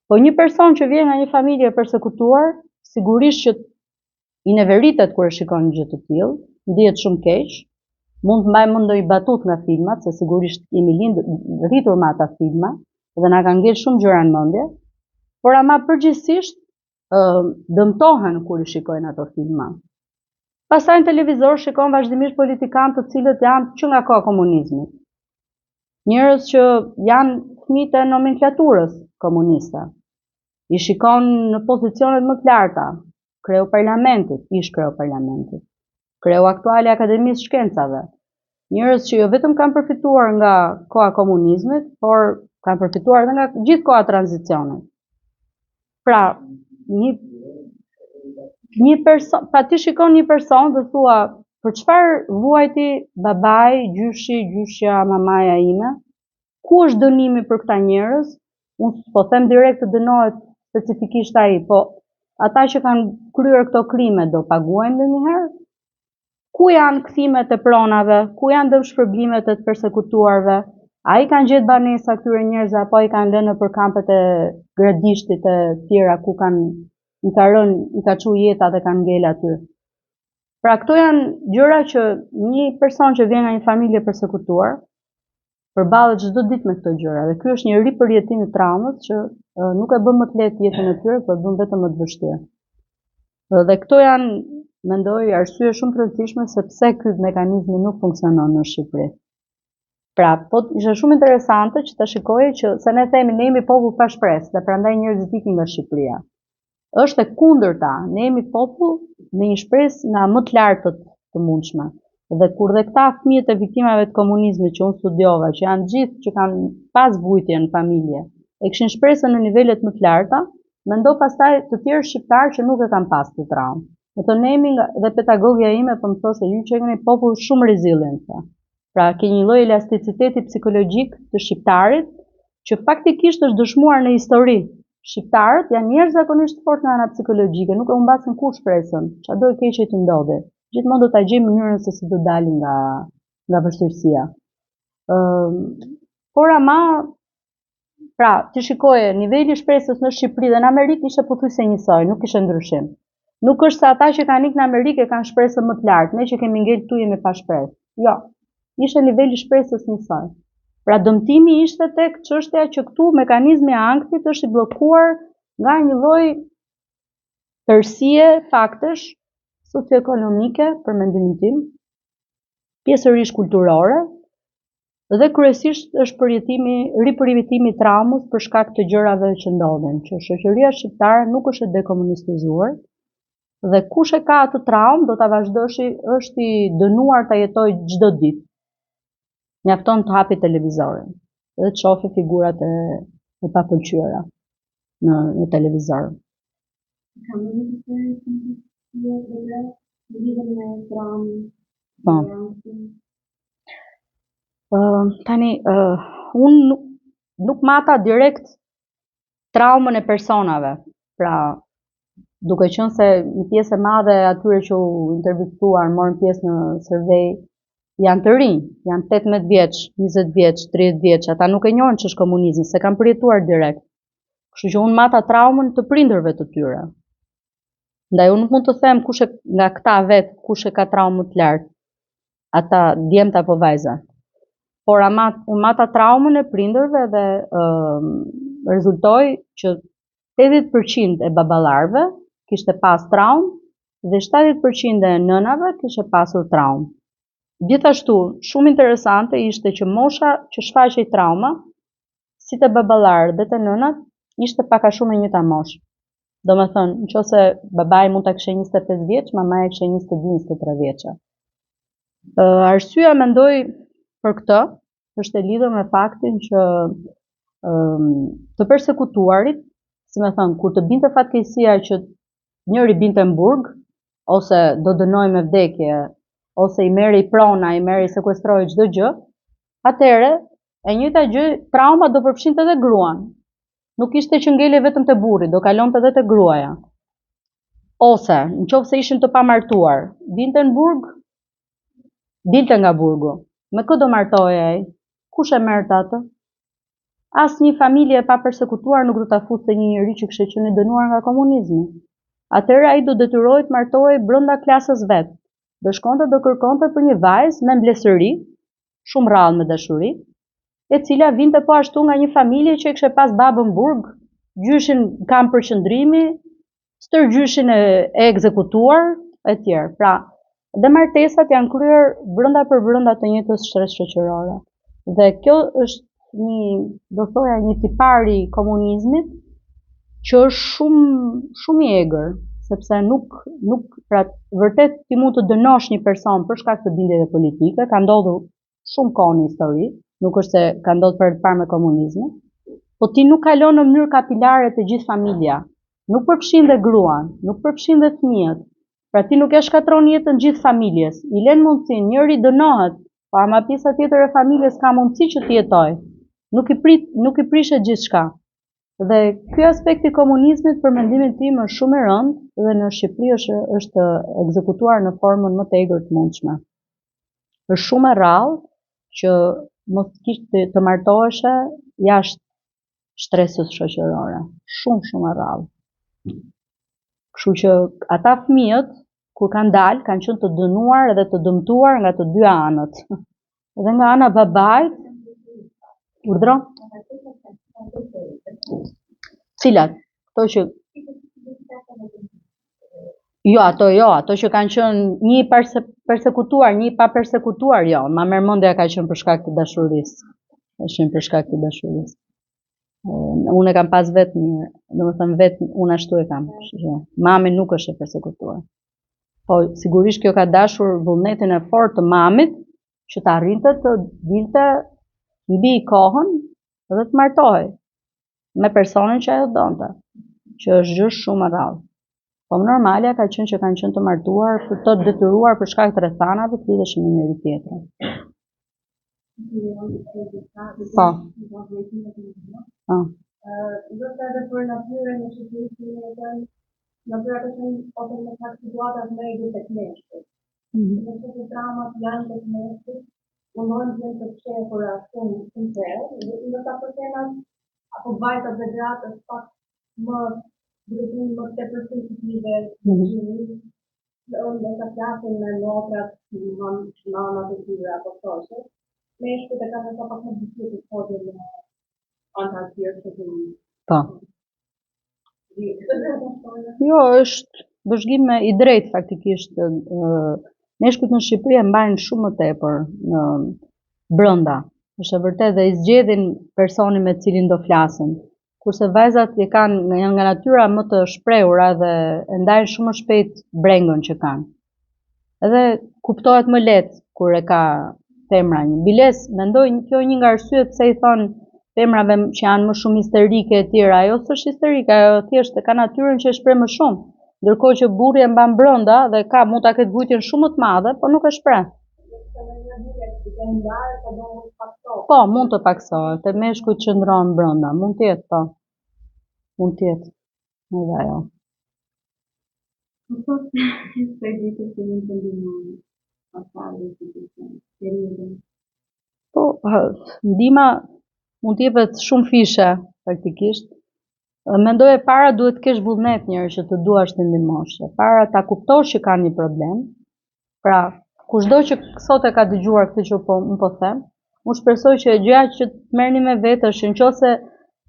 Po një person që vjen nga një familje e persekutuar, sigurisht që i neveritet kur e shikon një gjë të tillë, ndihet shumë keq, mund të mbaj mend ndonjë batut nga filmat, se sigurisht jemi rritur me ata filma dhe na kanë ngel shumë gjëra në mendje, por ama përgjithsisht dëmtohen kur i shikojnë ato filma. Pastaj në televizor shikon vazhdimisht politikanë të cilët janë që nga koha e komunizmit. Njerëz që janë fëmijë e nomenklaturës komuniste. I shikon në pozicionet më të larta, kreu parlamentit, ish kreu parlamentit, kreu aktuale Akademisë Shkencave. Njerëz që jo vetëm kanë përfituar nga koha e komunizmit, por kanë përfituar edhe nga gjithë koha e tranzicionit. Pra, pa ti shikon një person dhe thua, për çfarë vuajti babai, gjyshi, gjyshja, mamaja ime? Ku është dënimi për këta njerëz? Unë po them direkt të dënohet specifikisht ai, po ata që kanë kryer këto krime do paguajnë ndonjëherë? Ku janë kthimet e pronave? Ku janë dëmshpërblimet e të persekutuarve? A i kanë gjetë banesa këtyre njerëzve apo i kanë lënë për kampet e Gradishtit e tjera ku i ka çu jeta dhe kanë ngel aty. Pra këto janë gjëra që një person që vjen nga një familje persekutuar përballet çdo ditë me këto gjëra dhe ky është një ripërjetim i traumës që nuk e bën më të lehtë jetën e tyre, por bën vetëm më të vështirë. Dhe këto janë, mendoj, arsye shumë të rëndësishme sepse ky mekanizmi nuk funksionon në Shqipëri. Pra, po ishte shumë interesante që ta shikoje që se ne themi ne jemi popull pa shpresë dhe prandaj njerëzit ikin nga Shqipëria. Është e kundërta, ne jemi popull me një shpresë nga më të lartët të mundshme. Dhe kur dhe këta fëmijët e viktimave të komunizmit që unë studiova, që janë gjithë që kanë pas vujtje në familje, e kishin shpresën në nivelet më të larta, mendo pastaj të tjerë shqiptarë që nuk e kanë pas të traumë. Me të ne jemi dhe pedagogja ime po më thoshte ju që jeni popull shumë rezilientë. Pra, ke një lloj elasticiteti psikologjik të shqiptarit që faktikisht është dëshmuar në histori. Shqiptarët janë njerëz zakonisht fort nga ana psikologjike, nuk e humbasin kurrë shpresën, çado e keq që të ndodhi. Gjithmonë do ta gjejmë mënyrën se si do dalin nga vështirësia. Por ama Pra, ti shikoje, niveli i shpresës në Shqipëri dhe në Amerikë ishte pothuajse njësoj, nuk ishte ndryshim. Nuk është se ata që kanë ikë në Amerikë kanë shpresën më të lartë, ne që kemi ngel këtu jemi pa shpresë. Jo, ishte niveli i shpresës njësoj. Pra dëmtimi ishte tek çështja që këtu mekanizmi i ankthit është i bllokuar nga një lloj tërësie faktesh socioekonomike, për mendimin tim, pjesërisht kulturore, dhe kryesisht është ripërjetimi i traumës për shkak të gjërave që ndodhin, që shoqëria shqiptare nuk është e dekomunistizuar, dhe kush e ka atë traumë do ta vazhdoshi është i dënuar ta jetojë çdo ditë. Mjafton të hapi televizorin dhe të shohë figurat e papëlqyera në televizor. Kam një diferencë në lidhje me traumën. Po. Tani, unë nuk mata direkt traumën e personave, pra duke qenë se një pjesë e madhe e atyre që u intervistuar morën pjesë në survey janë të rinj, janë 18 vjeç, 20 vjeç, 30 vjeç, ata nuk e njohin ç'është komunizmi, se kanë përjetuar direkt. Kështu që unë mata traumën të prindërve të tyre. Ndaj unë nuk mund të them nga këta vetë kush e ka traumë të lartë, ata djemtë apo vajza. Por unë mata traumën e prindërve dhe rezultoi që 80% e baballarëve kishte pas traumë dhe 70% e nënave kishte pasur traumë. Gjithashtu, shumë interesante ishte që mosha që shfaqej trauma, si te baballarët dhe te nënat, ishte pak a shumë e njëjta moshë. Domethënë, nëse babai mund ta kishte 25 vjeç, mamaja kishte 22-23 vjeçë. Arsyeja mendoj për këtë është e lidhur me faktin që të përsekutuarit, si me thënë, kur të binte fatkeqësia që njëri binte në burg, ose do dënoi me vdekje, ose i merri prona, i merri sekuestroi çdo gjë, atëherë e njëjta gjë, trauma do përfshinte edhe gruan. Nuk ishte që ngele vetëm te burri, do kalonte edhe te gruaja. Ose, nëse ishin të pamartuar, binte në burg, dilte nga burgu. Me kë do martohej ai? Kush e merrte atë? Asnjë familje e pa përsekutuar nuk do ta fuste një njerëz që kishte qenë i dënuar nga komunizmi. Atëherë ai do detyrohej të martohej brenda klasës vet. Do shkonte do kërkonte për një vajzë me mbledhëri, shumë rrallë me dashuri, e cila vinte po ashtu nga një familje që e kishte pas babën burg, gjyshin kam përqendrimi, stërgjyshin e ekzekutuar, etj. Pra, dhe martesat janë kryer brenda për brenda të njëjtës shtresë shoqërore. Dhe kjo është një tipar i komunizmit që është shumë i egër, sepse nuk pra vërtet ti mund të dënosh një person për shkak të bindjeve politike, ka ndodhur shumë kohë në histori, nuk është se ka ndodhur për të parë me komunizmin, po ti nuk kalon në mënyrë kapilare të gjithë familja, nuk përfshin dhe gruan, nuk përfshin dhe fëmijët. Pra ti nuk e shkatron jetën gjithë familjes, i lën mundësinë, njëri dënohet, po ama pjesa tjetër e familjes ka mundësi që të jetojë. Nuk i prishet gjithçka. Dhe ky aspekt i komunizmit për mendimin tim është shumë i rëndë dhe në Shqipëri është ekzekutuar në formën më të egër të mundshme. Është shumë e rrallë që mos të martoheshe jashtë shtresës shoqërore. Shumë e rrallë. Kështu që ata fëmijët kur kanë dalë kanë qenë të dënuar edhe të dëmtuar nga të dy anët. Edhe nga ana babait, urdhro? Cilat? Ato që kanë qenë një persekutuar, një pa persekutuar, jo, ma mërmendja ka qenë për shkak të dashurisë. Unë e kam pas vetë një, domethënë vetë unë ashtu e kam. Mami nuk është e persekutuar. Po sigurisht kjo ka dashur vullnetin e fortë të mamit që të arrinte të dilte mbi kohën dhe të martohej me personin që ajo donte, që është gjë shumë e rrallë. Po normalja ka qenë që kanë qenë të martuar për të detyruar për shkak të rrethanave të lidheshin me njëri tjetrin. Po. Ndoshta edhe për natyrën e shoqërisë që jetojmë, natyra ka qenë ose me pak situatat më egër tek meshkujt. Nëse të traumat janë tek meshkujt, mundohen të jenë të fshehura shumë sinqert, dhe ndoshta për temat apo vajzat dhe gratë është pak më duke qenë më tepër sensitive unë do të flasin me motrat, nanat e tyre apo shoqet, meshkujt e kanë pak më difficile të folin me anëtar të tjerë të fëmijë. Po. Jo, është vëzhgim i drejtë faktikisht. Meshkujt në Shqipëri e mbajnë shumë më tepër në brenda. Është e vërtetë dhe i zgjedhin personin me cilin do flasin. Kurse vajzat janë nga natyra më të shprehura dhe e ndajnë shumë më shpejt brengën që kanë. Edhe kuptohet më lehtë kur e ka femra një. Biles, mendoj kjo një nga arsyet pse i thon femrave që janë më shumë histerike e tjera, ajo s'është histerike, ajo thjesht e ka natyrën që e shpreh më shumë. Ndërkohë që burri e mban brenda dhe mund ta ketë vujtjen shumë më të madhe, por nuk e shpreh. Po, mund të paksohet, e meshkujt qëndron brenda, mund të jetë, po. Mund të jetë. Edhe ajo. Po, ndihma mund të jepet shumë fishe, faktikisht. Mendoj e para duhet të kesh vullnet njëri që të duash të ndihmosh. E para ta kuptosh që ka një problem. Pra, kushdo që sot e ka dëgjuar këtë që unë po them, unë shpresoj që gjëja që të merrni me vetë është nëse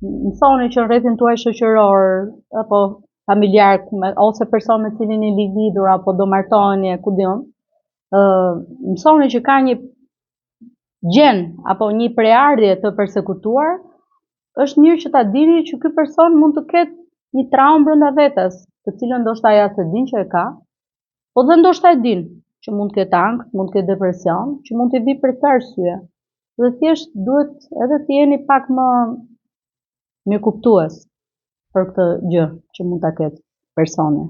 mësoni që në rrethin tuaj shoqëror apo familjar ose person me cilin jeni lidhur apo do martoheni ku diun, mësoni që ka një gjën apo një preardhje të përsekutuar, është mirë që ta dini që ky person mund të ketë një traumë brenda vetes, të cilën ndoshta ai as e din që e ka, po dhe ndoshta e din që mund të ketë ankth, mund të ketë depresion, që mund të vi për këtë arsye. Dhe thjesht duhet edhe të jeni pak më mirëkuptues për këtë gjë që mund ta ketë personi.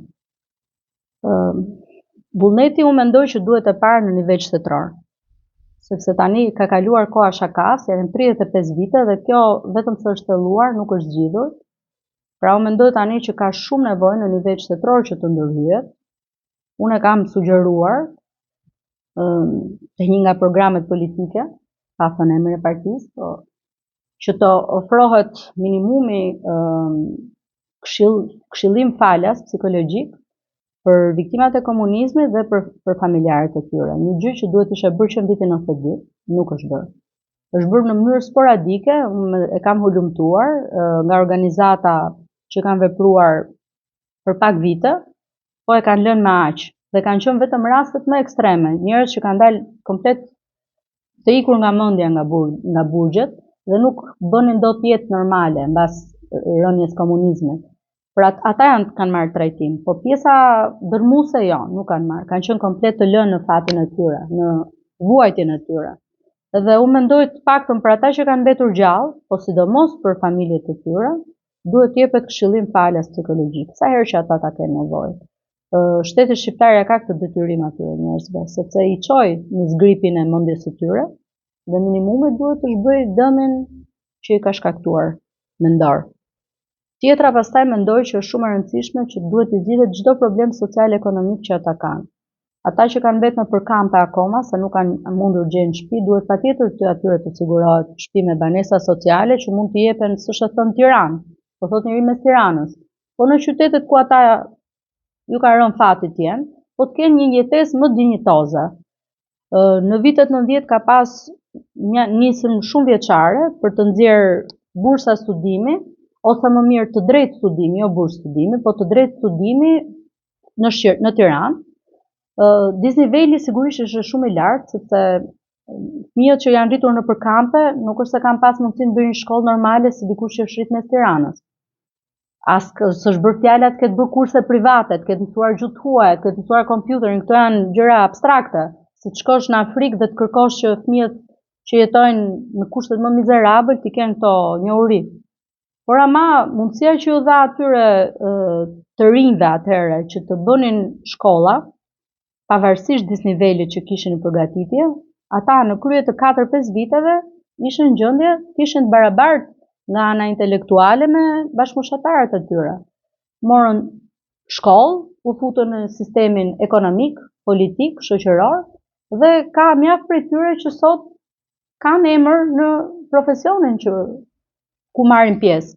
Vullneti unë mendoj që duhet e parë në nivel shtetëror. Sepse tani ka kaluar koha shakas, janë 35 vite dhe kjo vetëm se është thelluar, nuk është zgjidhur. Pra unë mendoj tani që ka shumë nevojë në nivel shtetëror që të ndërhyet. Unë e kam sugjeruar te një nga programet politike, pa thënë emrin e partisë, që të ofrohet minimumi këshillim falas psikologjik për viktimat e komunizmit dhe për familjarët e tyre. Një gjë që duhet ishte bërë që në vitin 92, nuk është bërë. Është bërë në mënyrë sporadike, e kam hulumtuar nga organizata që kanë vepruar për pak vite, po e kanë lënë me aq dhe kanë qenë vetëm rastet më ekstreme, njerëz që kanë dalë komplet të ikur nga mendja nga burgjet dhe nuk bënin dot jetë normale mbas rënies komunizmit. Pra ata kanë marrë trajtim, po pjesa dërmuese jo, nuk kanë marrë, kanë qenë komplet të lënë në fatin e tyre, në vuajtjen e tyre. Dhe unë mendoj të paktën për ata që kanë mbetur gjallë, po sidomos për familjet e tyre, duhet të jepet këshillim falas psikologjik, sa herë që ata ta kenë nevojë. Shteti shqiptar ja ka këtë detyrim atyre njerëzve, sepse i çoi në zgripin e mendjes së tyre dhe minimumi duhet të shbëj dëmin që i ka shkaktuar mendor. Tjetra pastaj mendoj që është shumë e rëndësishme që duhet të zgjidhet çdo problem social ekonomik që ata kanë. Ata që kanë mbetur në përkampe akoma, se nuk kanë mundur gjejnë shtëpi, duhet patjetër të atyre të sigurohet shtëpi me banesa sociale që mund të jepen, s'është thënë Tiranë, po thotë njëri mes Tiranës. Po në qytetet ku ata ju ka rënë fati të jenë, po të kenë një jetesë më dinjitoze. Në vitet 90 ka pas nisën shumë vjeçare për të nxjerrë bursa studimi, ose më mirë të drejtë studimi, jo bursë studimi, po të drejtë studimi në Tiranë. Disniveli sigurisht është shumë i lartë, sepse fëmijët që janë rritur në përkampe nuk është se kanë pas mundësinë të bëjnë shkollë normale si dikush që është rrit mes Tiranës. As s'është bërë fjala të ketë bërë kurse private, të ketë mësuar gjuhë huaj, të ketë mësuar kompjuterin, këto janë gjëra abstrakte. Si të shkosh në Afrikë dhe të kërkosh që fëmijët që jetojnë në kushtet më mizerabël të kenë këto njohuri. Por ama mundësia që u dha atyre të rinjve atëherë që të bënin shkolla, pavarësisht disnivelit që kishin në përgatitje, ata në krye të 4-5 viteve ishin në gjendje të ishin të barabartë nga ana intelektuale me bashkëmoshatarët e tyre. Morën shkollë, u futën në sistemin ekonomik, politik, shoqëror dhe ka mjaft prej tyre që sot kanë emër në profesionin që ku marrin pjesë.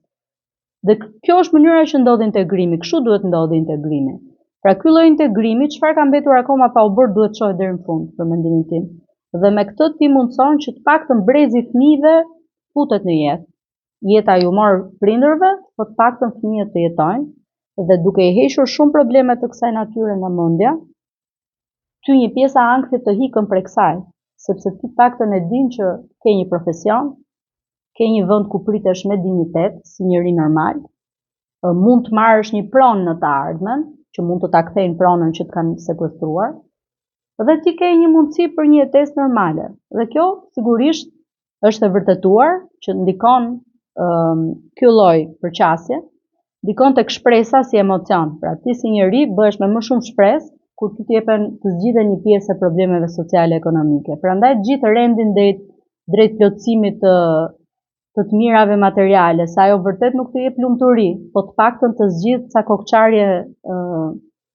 Dhe kjo është mënyra që ndodh integrimi, kështu duhet ndodhi integrimi. Pra ky lloj integrimi, çfarë ka mbetur akoma pa u bërë, duhet shohë deri në fund, për mendimin tim. Dhe me këtë ti mundson që të paktën brezi i fëmijëve futet në jetë. Jeta ju mor prindërve, po të paktën fëmijët të jetojnë, dhe duke i hequr shumë probleme të kësaj natyre nga mendja, ty një pjesa ankthit të hikën prej kësaj, sepse ti paktën e din që ke një profesion, ke një vend ku pritesh me dinjitet, si njeri normal, mund të marrësh një pronë në të ardhmen, që mund të ta kthejnë pronën që të kanë sekuestruar, dhe ti ke një mundësi për një jetesë normale. Dhe kjo sigurisht është e vërtetuar që ndikon ky lloj përqasje, ndikon tek shpresa si emocion. Pra ti si njeri bëhesh me më shumë shpresë kur ti t'jepen të zgjidhen një pjesë e problemeve sociale ekonomike. Prandaj gjithë rendin drejt plotësimit të mirave materiale, sa ajo vërtet nuk të jep lumturi, po të paktën të zgjidh ca kokçarje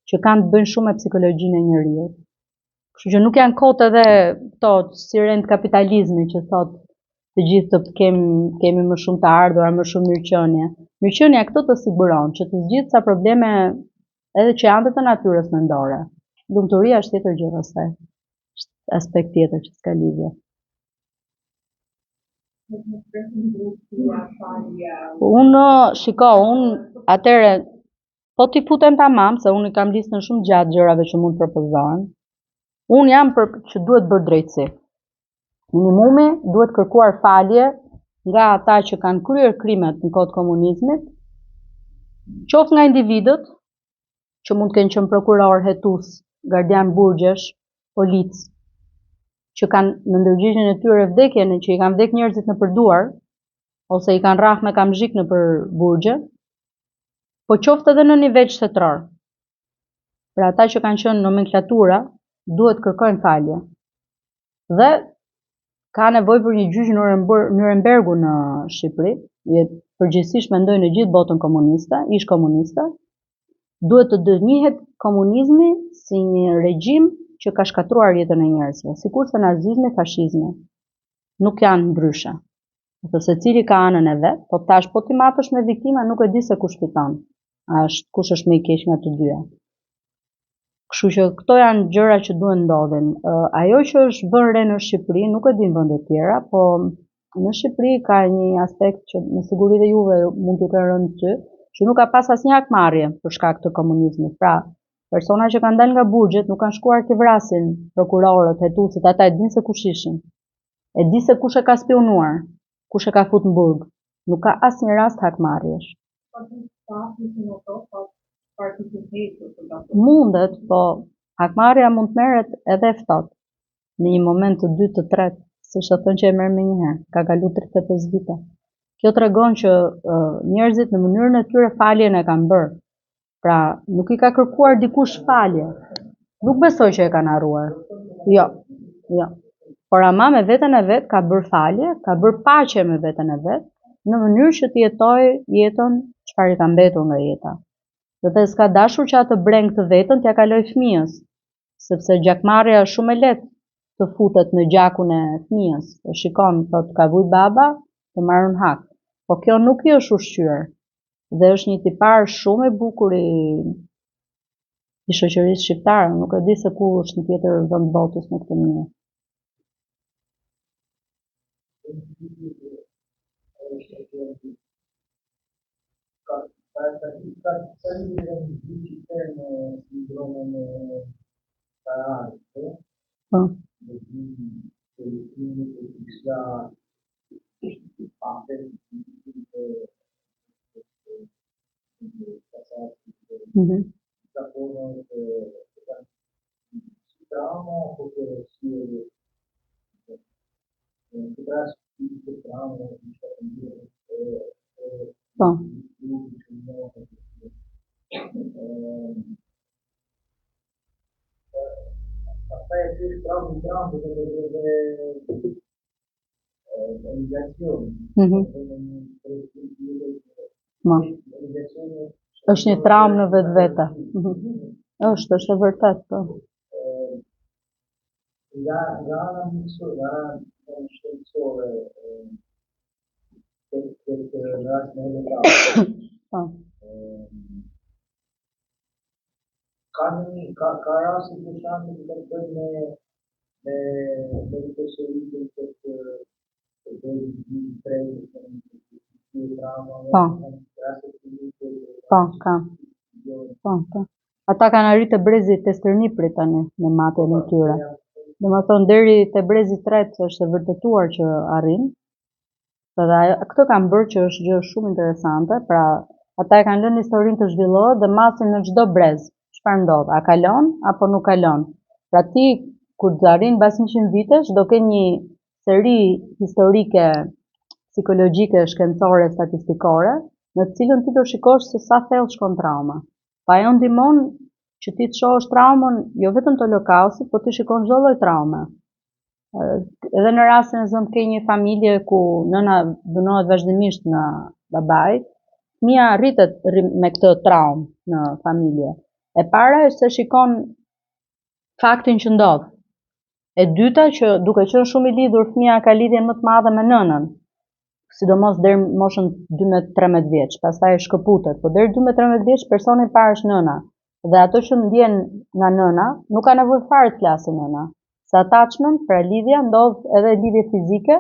që kanë të bëjnë shumë me psikologjinë e njeriut. Kështu që nuk janë kot edhe këto si rend kapitalizmi që thotë të gjithë të kemi më shumë të ardhura, më shumë mirëqenie. Mirëqenia këto të siguron që të zgjidh ca probleme edhe që janë të natyrës mendore. Lumturia është tjetër gjë pastaj. Është aspekt tjetër që s'ka lidhje. Unë atëre, po t'i futem tamam, se unë i kam listën shumë gjatë gjërave që mund të propozohen. Unë jam për që duhet bërë drejtësi. Minimumi duhet kërkuar falje nga ata që kanë kryer krimet në kohë të komunizmit, qoftë nga individët, që mund të kenë qenë prokuror, hetus, gardian burgjesh, policë, që kanë në ndërgjigjen e tyre vdekjen, që i kanë vdek njerëzit në përduar, ose i kanë rrah me kamzhik në për burgje, po qoftë edhe në nivel shtetëror. Pra ata që kanë qenë nomenklatura, duhet kërkojnë falje. Dhe ka nevojë për një gjyq Nurembergu në Shqipëri, përgjithsisht mendoj në gjithë botën komuniste, ish komuniste, duhet të dënjihet komunizmi si një regjim që ka shkatruar jetën e njerëzve, sikurse nazizmi, fashizmi. Nuk janë ndryshe. Ose secili ka anën e vet, po tash po ti matësh me viktima, nuk e di se kush fiton. Kush është më i keq nga të dyja. Kështu që këto janë gjëra që duhen ndodhin. Ajo që është bërë re në Shqipëri, nuk e di në vende të tjera, po në Shqipëri ka një aspekt që me siguri dhe juve mund t'u kenë rënë ty, që nuk ka pas asnjë hakmarrje për shkak të komunizmit. Pra, persona që kanë dalë nga burgjet nuk kanë shkuar të vrasin prokurorët, hetusit, ata e din se kush ishin. E di se kush e ka spionuar, kush e ka fut në burg. Nuk ka asnjë rast hakmarrjesh. Mundet, po hakmarrja mund të merret edhe ftohtë. Në një moment të dytë, të tretë, s'është thënë që e merr menjëherë, ka kaluar 35 vite. Kjo tregon që njerëzit në mënyrën e tyre faljen e kanë bërë. Pra, nuk i ka kërkuar dikush falje. Nuk besoj që e kanë harruar. Jo. Por ama me veten e vet ka bërë falje, ka bërë paqe me veten e vet, në mënyrë që të jetojë jetën çfarë i ka mbetur nga jeta. Dhe s'ka dashur që atë breng të vetën t'ja kaloj fëmijës, sepse gjakmarrja është shumë e lehtë të futet në gjakun e fëmijës. E shikon, thotë ka vujt baba, të marrën hak. Po kjo nuk i është ushqyer. Dhe është një tipar shumë i bukur i shoqërisë shqiptare. Nuk e di se ku është në tjetër vend botës në këtë mënyrë. Është një traumë në vetvete. Është e vërtet, po. Nga ana miqësore, nga ana shkencore, tek në rastin e Helendavës. Po. Ka raste për shembull që të bëjnë me personimin të Po, ka. Po. Ata kanë arritë te brezi te Stërniprit tani në matjen e tyre. Domethënë deri te brezi 3 është e vërtetuar që arrin. Edhe këtë kanë bërë që është gjë shumë interesante, pra ata e kanë lënë historinë të zhvillohet dhe masin në çdo brez. Çfarë ndodh? A kalon apo nuk kalon? Pra ti kur të arrin mbas 100 vitesh do ke një seri historike, psikologjike, shkencore, statistikore, në të cilën ti do shikosh se sa thellë shkon trauma. Pa ajo ndihmon që ti të shohësh traumën jo vetëm të Holokaustit, po ti shikon çdo lloj traume. Edhe në rastin e zëmë ke një familje ku nëna dënohet vazhdimisht nga babai, fëmia rritet me këtë traumë në familje. E para është se shikon faktin që ndodh. E dyta që duke qenë shumë i lidhur fëmia ka lidhjen më të madhe me nënën, sidomos deri në moshën 12-13 vjeç, pastaj shkëputet, po deri 12-13 vjeç personi i parë është nëna. Dhe ato që ndjen nga nëna nuk ka nevojë fare të flasë nëna. Se attachment, pra lidhja, ndodh edhe lidhje fizike,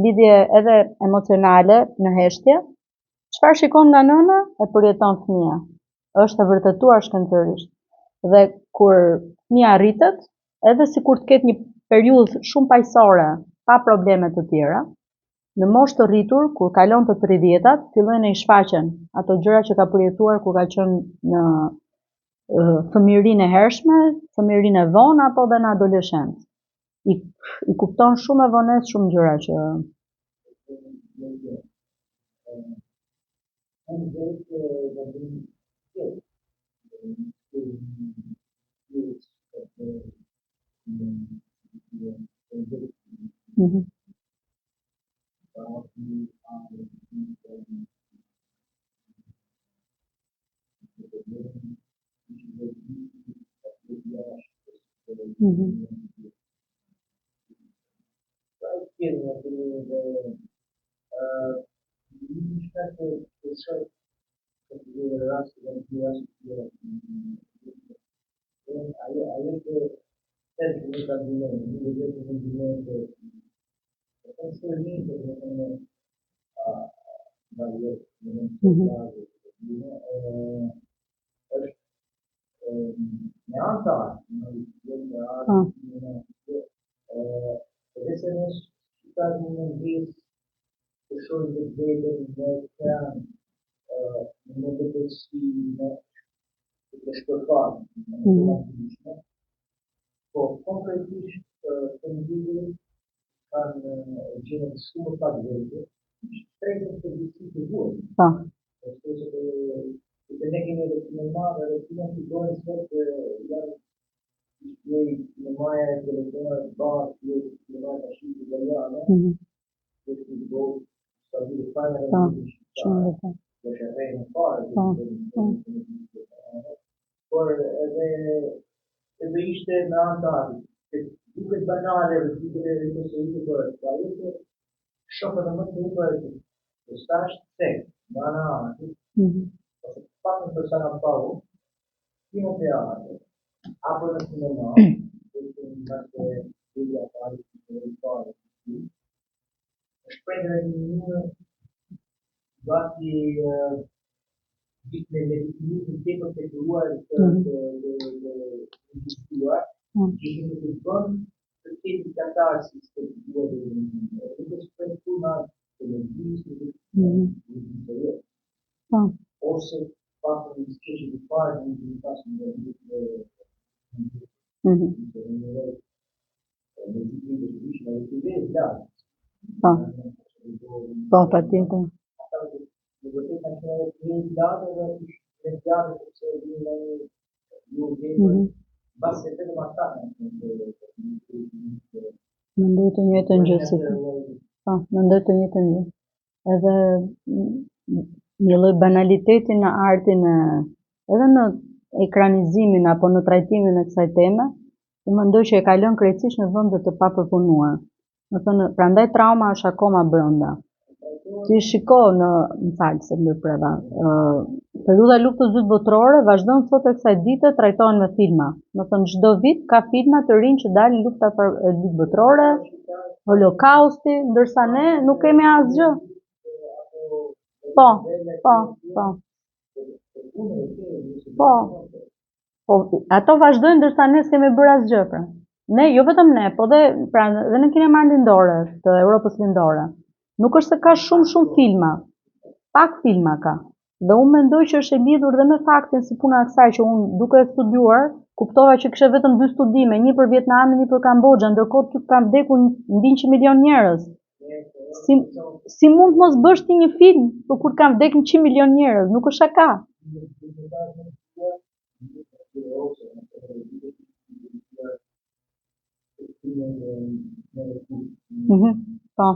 lidhje edhe emocionale në heshtje. Çfarë shikon nga nëna e përjeton fëmia. Është e vërtetuar shkencërisht. Dhe kur fëmia rritet, edhe sikur të ketë një periudhë shumë paqësore, pa probleme të tjera, në moshë të rritur, kur kalon të 30-tat, fillojnë i shfaqen ato gjëra që ka përjetuar kur ka qenë në fëmijërinë e hershme, fëmijërinë e vonë apo edhe në adoleshencë. I kupton shumë e vonesë shumë gjëra që po konkretisht të ndihmë kanë gjëra shumë pak vërtetë, shpresoj të diskutojmë duhet. Po. Që ne kemi edhe normale edhe të bëjmë sot janë në maja e telefonat bashkë, në maja të shqipë italiane, që të bëjmë sa të fajnë edhe shumë të që rejnë parë, por edhe ishte me antarë, duket banale, duket e rikosëritë për e të ajo shokët e më të rrëpër të stash të tek, nga në anë, ose të pakën për sana paru, kino të anë, apo në sinema, të nga të vidja parë, të rrëpare, është prejnë një gati me definitën të tepër të kruar të diskutuar, që në të bënë të tepër katarsis të kruar dhe të shprejnë puna të televizion, të televizion, ose pakën në skeqë të parë në të pasën në Po, pa tjetër. Mendoj të njëjtën gjë si ti. Po, mendoj të njëjtën gjë. Edhe një lloj banaliteti në artin edhe në ekranizimin apo në trajtimin e kësaj teme, unë mendoj që e ka lënë krejtësisht në vende të papërpunuar. Do thënë, prandaj trauma është akoma brenda. Ti shiko më falë se më preva. Periudha e luftës së dytë botërore vazhdon sot e kësaj dite trajtohen me filma. Do thënë çdo vit ka filma të rinj që dalin lufta e dytë botërore, Holokausti, ndërsa ne nuk kemi asgjë. Po. Ato vazhdojnë ndërsa ne s'kemi bërë asgjë pra. Ne, jo vetëm ne, po dhe në kinemarë lindore të Europës lindore. Nuk është se ka shumë filma, pak filma ka. Dhe unë mendoj që është e lidhur dhe me faktin si puna e kësaj që unë duke e studiuar, kuptova që kishte vetëm 2 studime, një për Vietnamin, një për Kambodxha, ndërkohë këtu kanë vdekur 100 milion njerëz. Si mund mos bësh ti një film për kur kanë vdekur 100 milion njerëz, nuk është shaka. Po.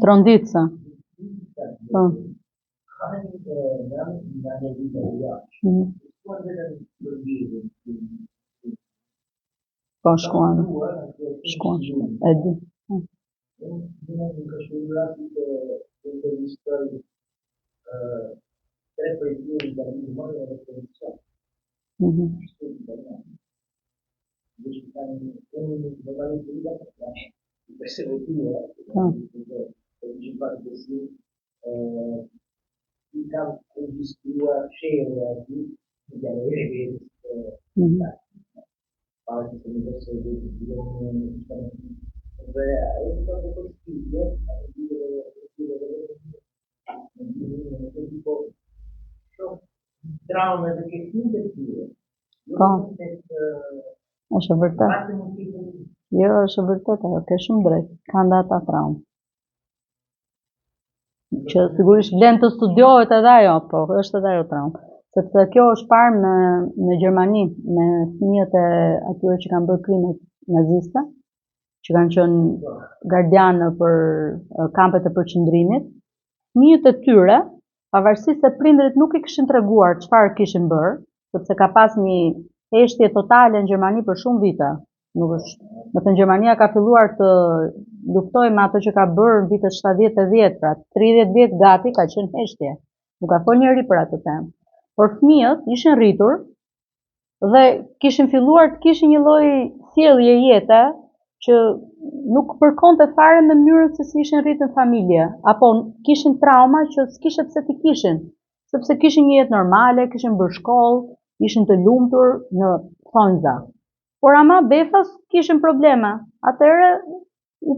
Tronditsa. Po. Po shkuan. E di. Kam regjistruar shenja aty, janë evidente. Parte se mi verso il dhe ajo ka të përshtypje, traume dhe këtë të tyre. Po. Është vërtet. Jo, është vërtet, ajo ke shumë drejt. Kanë dhe ata traumë. Që sigurisht vlen të studiohet edhe ajo, po, është edhe ajo traumë. Sepse kjo është parë në Gjermani, me fëmijët e atyre që kanë bërë krimet naziste, që kanë qenë gardianë për kampet e përqendrimit. Fëmijët e tyre, pavarësisht se prindërit nuk i kishin treguar çfarë kishin bërë, sepse ka pas një heshtje totale në Gjermani për shumë vite. Nuk është, do të Gjermania ka filluar të luftojë me ato që ka bërë në vitet 70-80, pra 30 vjet gati ka qenë heshtje. Nuk ka folë njëri për atë temë. Por fëmijët ishin rritur dhe kishin filluar të kishin një lloj sjellje jete që nuk përkonte fare me mënyrën se si ishin rritur në familje, apo kishin trauma që s'kishte pse t'i kishin, sepse kishin një jetë normale, kishin bërë shkollë, ishin të lumtur në thonjza. Por ama befas kishin probleme. Atëherë u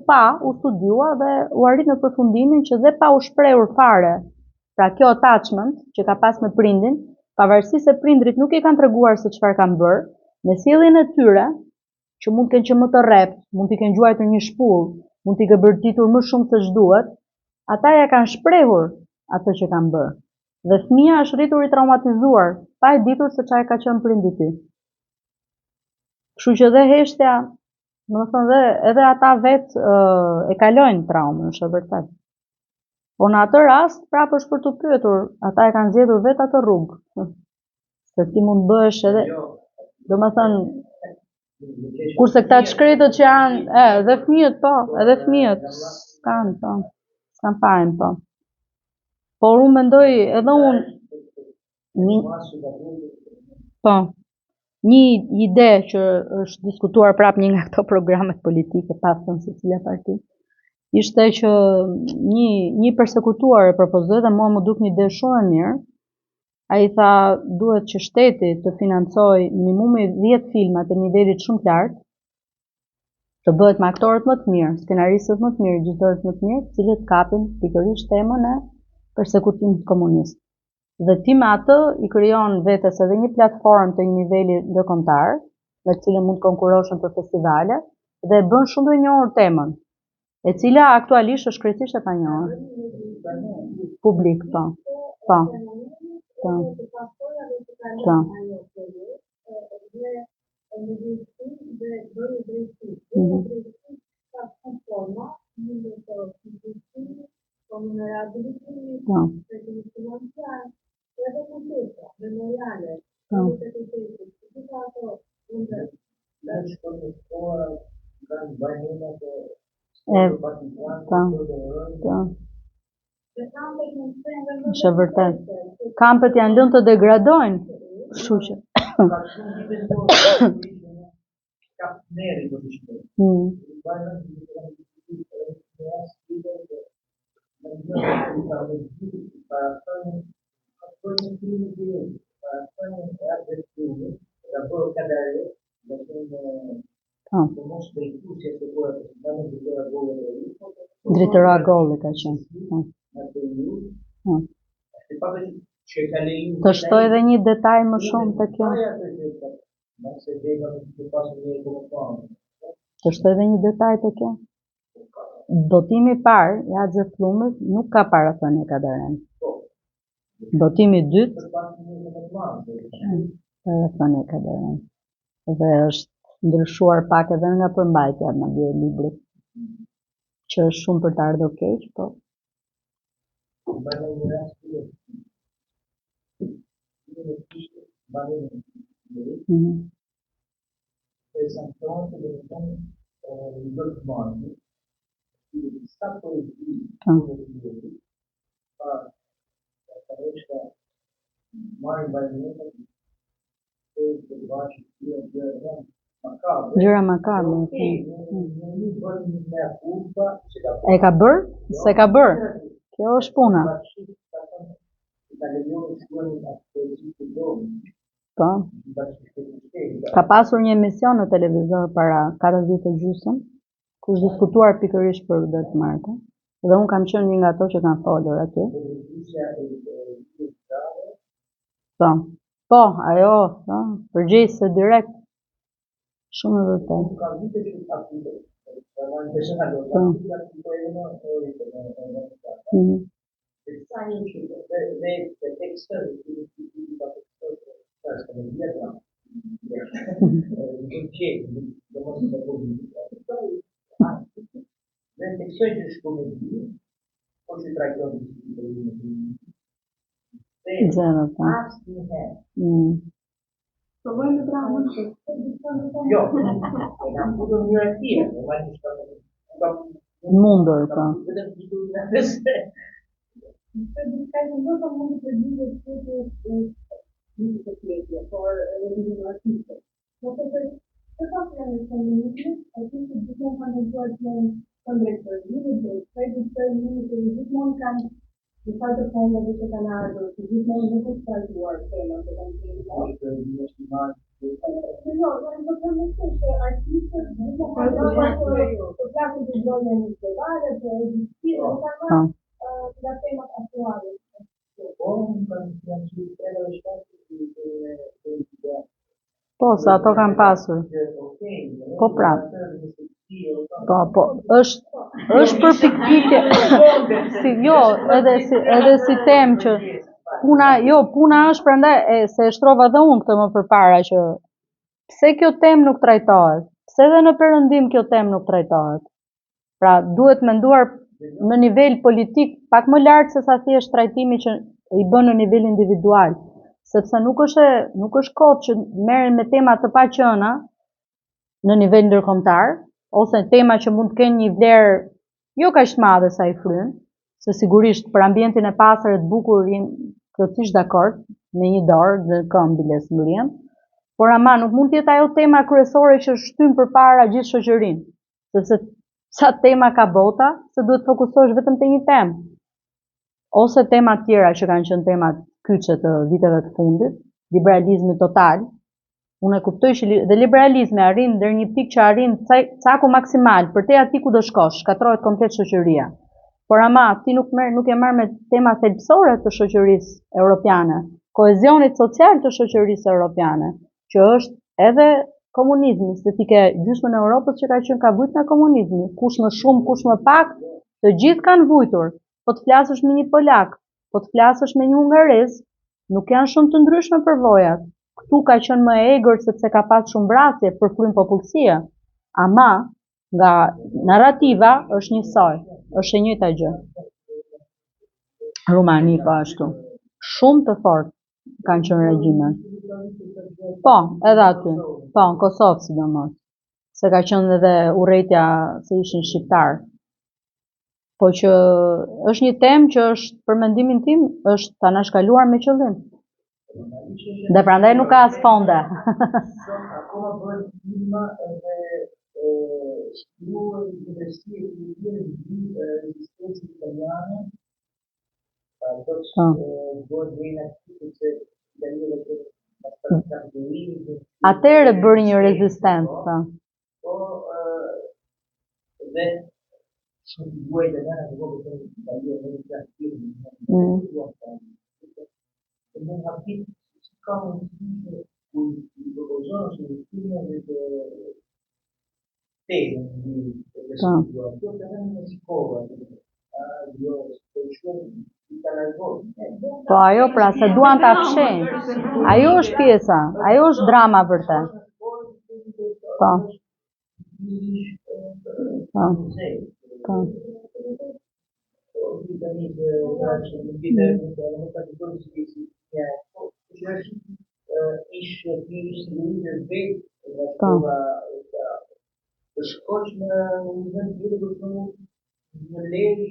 studiua dhe u arrit në përfundimin që dhe pa u shprehur fare, pra kjo attachment që ka pas me prindin, pavarësisht se prindrit nuk i kanë treguar se çfarë kanë bërë, në sjelljen e tyre, që mund të kenë qenë më të rrept, mund t'i kenë gjuajtur një shpull, mund t'i kenë bërtitur më shumë se ç'duhet, ata ja kanë shprehur atë që kanë bërë. Dhe fëmia është rritur i traumatizuar, pa e ditur se çfarë ka qenë prindi i tij. Kështu që dhe heshtja, do të thonë edhe ata vetë e kalojnë traumën, është e vërtetë. Po në atë rast, prapë është për të pyetur, ata e kanë zgjedhur vetë atë rrugë. Se ti mund bëhesh edhe, domethënë, kurse këta shkretët që janë, edhe fëmijët, po, edhe fëmijët s'kan fajin, po. Por unë mendoj edhe unë, po, një ide që është diskutuar prapë një nga këto programet politike, pa thënë se cila parti, ishte që një përsekutuar e propozoi dhe mua më duk një ide shumë e mirë. Ai tha duhet që shteti të financojë minimumi 10 filma të nivelit shumë të lartë, të bëhet me aktorët më të mirë, skenaristët më të mirë, regjizorët më të mirë, të cilët kapin pikërisht temën e përsekutimit komunist. Dhe ti me atë i krijon vetes edhe një platformë të një niveli ndërkombëtar, me të cilën mund të konkurrosh për festivale dhe e bën shumë të njohur temën, e cila aktualisht është krejtësisht e panjohur. Publik, po. Po. Po. Po. Po. Është e vërtet. Kampet janë lënë të degradojnë, kështu që. Dritëra golli ka qenë. Të shtoj edhe një detaj më shumë të kjo. Të shtoj edhe një detaj të kjo. Dotimi parë i Axhe Fllumës nuk ka parathënie Kadaren. Dotimi dytë parathënie Kadaren. Dhe është ndryshuar pak edhe nga përmbajtja në librit, që është shumë për të ardhur keq, po. Gjëra makabre. E ka bërë? Se ka bërë. Kjo është puna. Po. Ka pasur një emision në televizor para 4 vite gjysmë, ku është diskutuar pikërisht për Rudolf Marko, dhe unë kam qenë një nga ato që kanë folur aty. Po. Po, ajo, përgjegjëse direkt. Shumë e vërtetë. Provojmë të dramën. Jo, nga punë një e tjerë, mundur, po. Në farë të fondeve që kanë ardhur, që gjithmonë nuk është trajtuar tema që kanë qenë. Jo, do të them se artistët gjithmonë të flasin për ndonjë globale, për ekzistim, nga temat aktuale. Po, sa ato kanë pasur. Po prapë. Po, është për pikpyetje. Edhe si temë që puna është prandaj se e shtrova dhe unë këtë më përpara që pse kjo temë nuk trajtohet? Pse edhe në Perëndim kjo temë nuk trajtohet? Pra, duhet menduar në nivel politik pak më lart se sa thjesht trajtimi që i bën në nivel individual, sepse nuk është kohë që merren me tema të paqëna në nivel ndërkombëtar, ose tema që mund të kenë një vlerë jo kaq të madhe sa i fryn, se sigurisht për ambientin e pastër e të bukur jam plotësisht dakord me një dorë dhe këmbë bilesmërinë, por ama nuk mund të jetë ajo tema kryesore që shtyn përpara gjithë shoqërinë, sepse sa tema ka bota, se duhet fokusohesh vetëm te një temë. Ose tema tjera që kanë qenë temat kyçe të viteve të fundit, liberalizmi total. Unë e kuptoj që dhe liberalizmi arrin deri një pikë që arrin caku maksimal, për te atij ku do shkosh, shkatrohet komplet shoqëria. Por ama ti nuk e marr me tema thelbësore të shoqërisë europiane, kohezionit social të shoqërisë europiane, që është edhe komunizmi, se ti ke gjysmën e Europës që ka qenë ka vujt nga komunizmi, kush më shumë, kush më pak, të gjithë kanë vujtur. Po të flasësh me një polak, po të flasësh me një hungarez, nuk janë shumë të ndryshme përvojat. Këtu ka qenë më e egër sepse ka pas shumë vrasje për frym popullsia, ama nga narrativa është njësoj, është e njëjta gjë. Rumani po ashtu. Shumë të fortë kanë qenë regjimet. Po, edhe aty. Po, në Kosovë sidomos. Se ka qenë edhe urrejtja se ishin shqiptar. Po që është një temë që është për mendimin tim është ta na shkaluar me qëllim. Dhe prandaj nuk ka as fonde. Akoma bëhen filma edhe shkruan investime të tjera në rezistencën italiane. Atëherë bëri një rezistencë. Po dhe shumë figura italiane që vogliono che l'Italia non è non capito come un giorno sul film di questo io non si può io po ajo pra se duan ta fshehin. Ajo është pjesa, ajo është drama vërtet. Po. Po. Po. Shkosh në vend tjetër për shembull në Lezhë,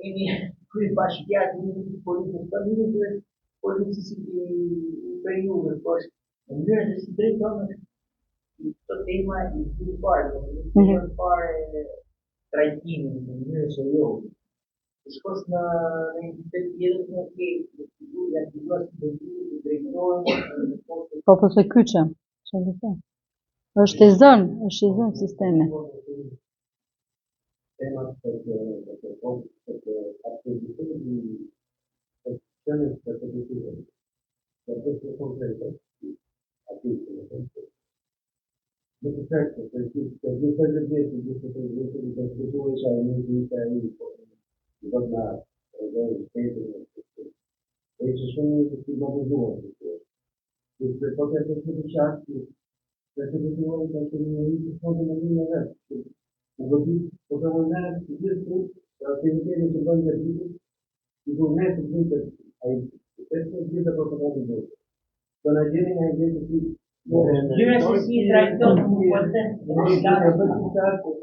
keni krye bashkiak në politikën familje, policisë periudhë, po në mënyrë se si drejton këtë tema i dy parë, në parë trajtimin në mënyrë serioze. Shkosh në një qytet tjetër në ke figura të drejtojnë po se kyçe, çfarë të them? Është i zënë sistemi. Perché potevano anche i fondi di una così potevano andare su questo la tenere che vanno a dire di non essere sempre ai questo è il protocollo di voto con la gente che viene qui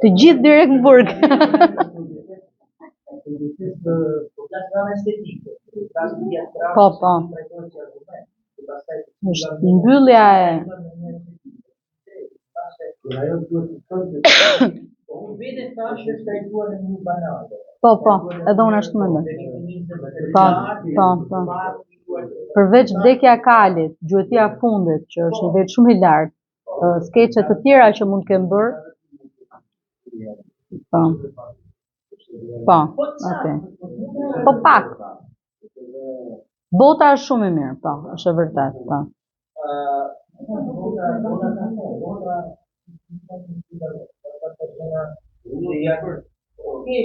Të gjithë direkt në burg. Po, po. Është mbyllja e Po, edhe unë ashtu mendoj. Po. Përveç vdekja e Kalit, gjuetia e fundit, që është një vetë shumë i lartë, skeçe të tjera që mund të kemë bërë. Po, okay. Po pak. Bota është shumë e mirë, po, është e vërtet, po.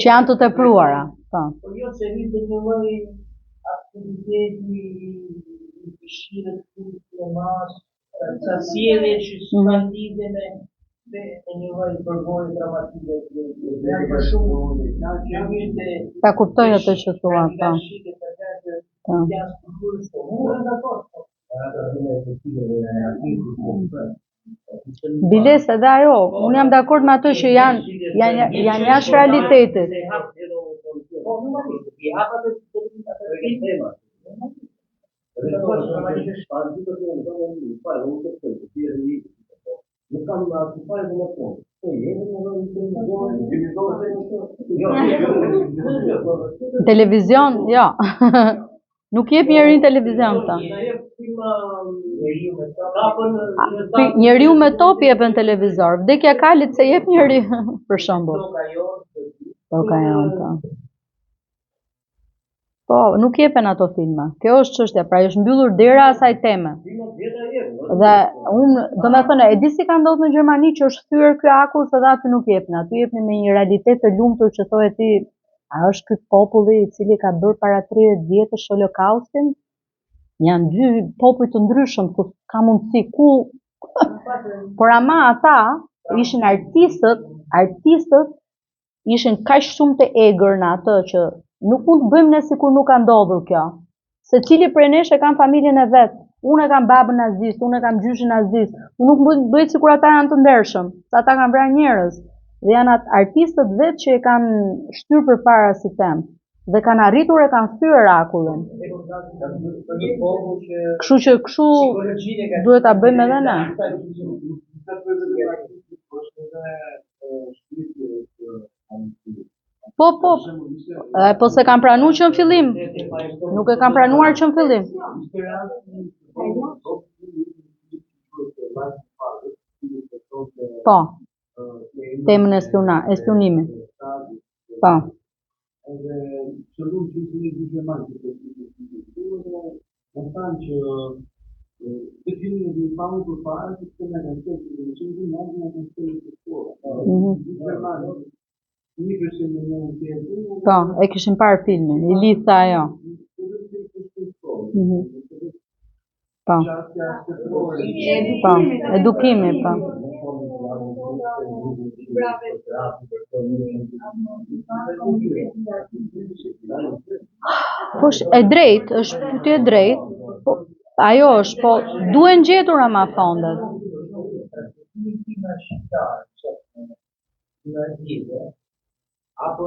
Që janë të tepruara, po. Io se vite një lloj aktiviteti dëshirë të mas, ca sjellje që s'ka lidhje me një lloj përvojë dramatike. Janë për shumë që hyjnë ta kuptoj atë që thua, po. Biles edhe ajo, unë jam dakord me ato që janë jashtë realitetit. Televizion, jo. Nuk jep njeri në televizion këta. Njeriu me top jep në televizor. Vdekja Kalit se jep njeri, për shembull. Toka jon. Po, nuk jepen ato filma. Kjo është çështja, pra është mbyllur dera asaj teme. Dhe unë, domethënë, e di si ka ndodhur në Gjermani që është thyer ky akull se aty nuk jepni. Aty jepni me një realitet të lumtur që thohet ti, a është ky populli i cili ka bërë para 30 vjetësh Holokaustin? Janë dy popull të ndryshëm, ku ka mundësi ku por ama ata ishin artistët ishin kaq shumë të egër në atë që nuk mund të bëjmë ne sikur nuk ka ndodhur kjo. Secili prej nesh e kanë familjen e vet. Unë e kam babën nazist, unë e kam gjyshin nazist. Unë nuk mund të bëj sikur ata janë të ndershëm, se ata kanë vrarë njerëz. dhe janë atë artistët vetë që e kanë shtyrë përpara si temë dhe kanë arritur e kanë thyer orakullin. Për një popull që Kështu që kështu psikologjia ka duhet ta bëjmë edhe ne. Po se kanë pranuar që në fillim. Nuk e kanë pranuar që në fillim. Po. Temën e spionimit. Po. Edhe qëllim që një diplomat që thanë që të gjeni një famë për parë që të në nëse që në nëse në nëse në shkore. Një përshën në një të Po, e kishin parë filmin, i lidhta ajo. Po. Po, edukimi, po. Po e drejt, është pyetje e drejtë. Po, ajo është, po duhen gjetur ama fondet. Apo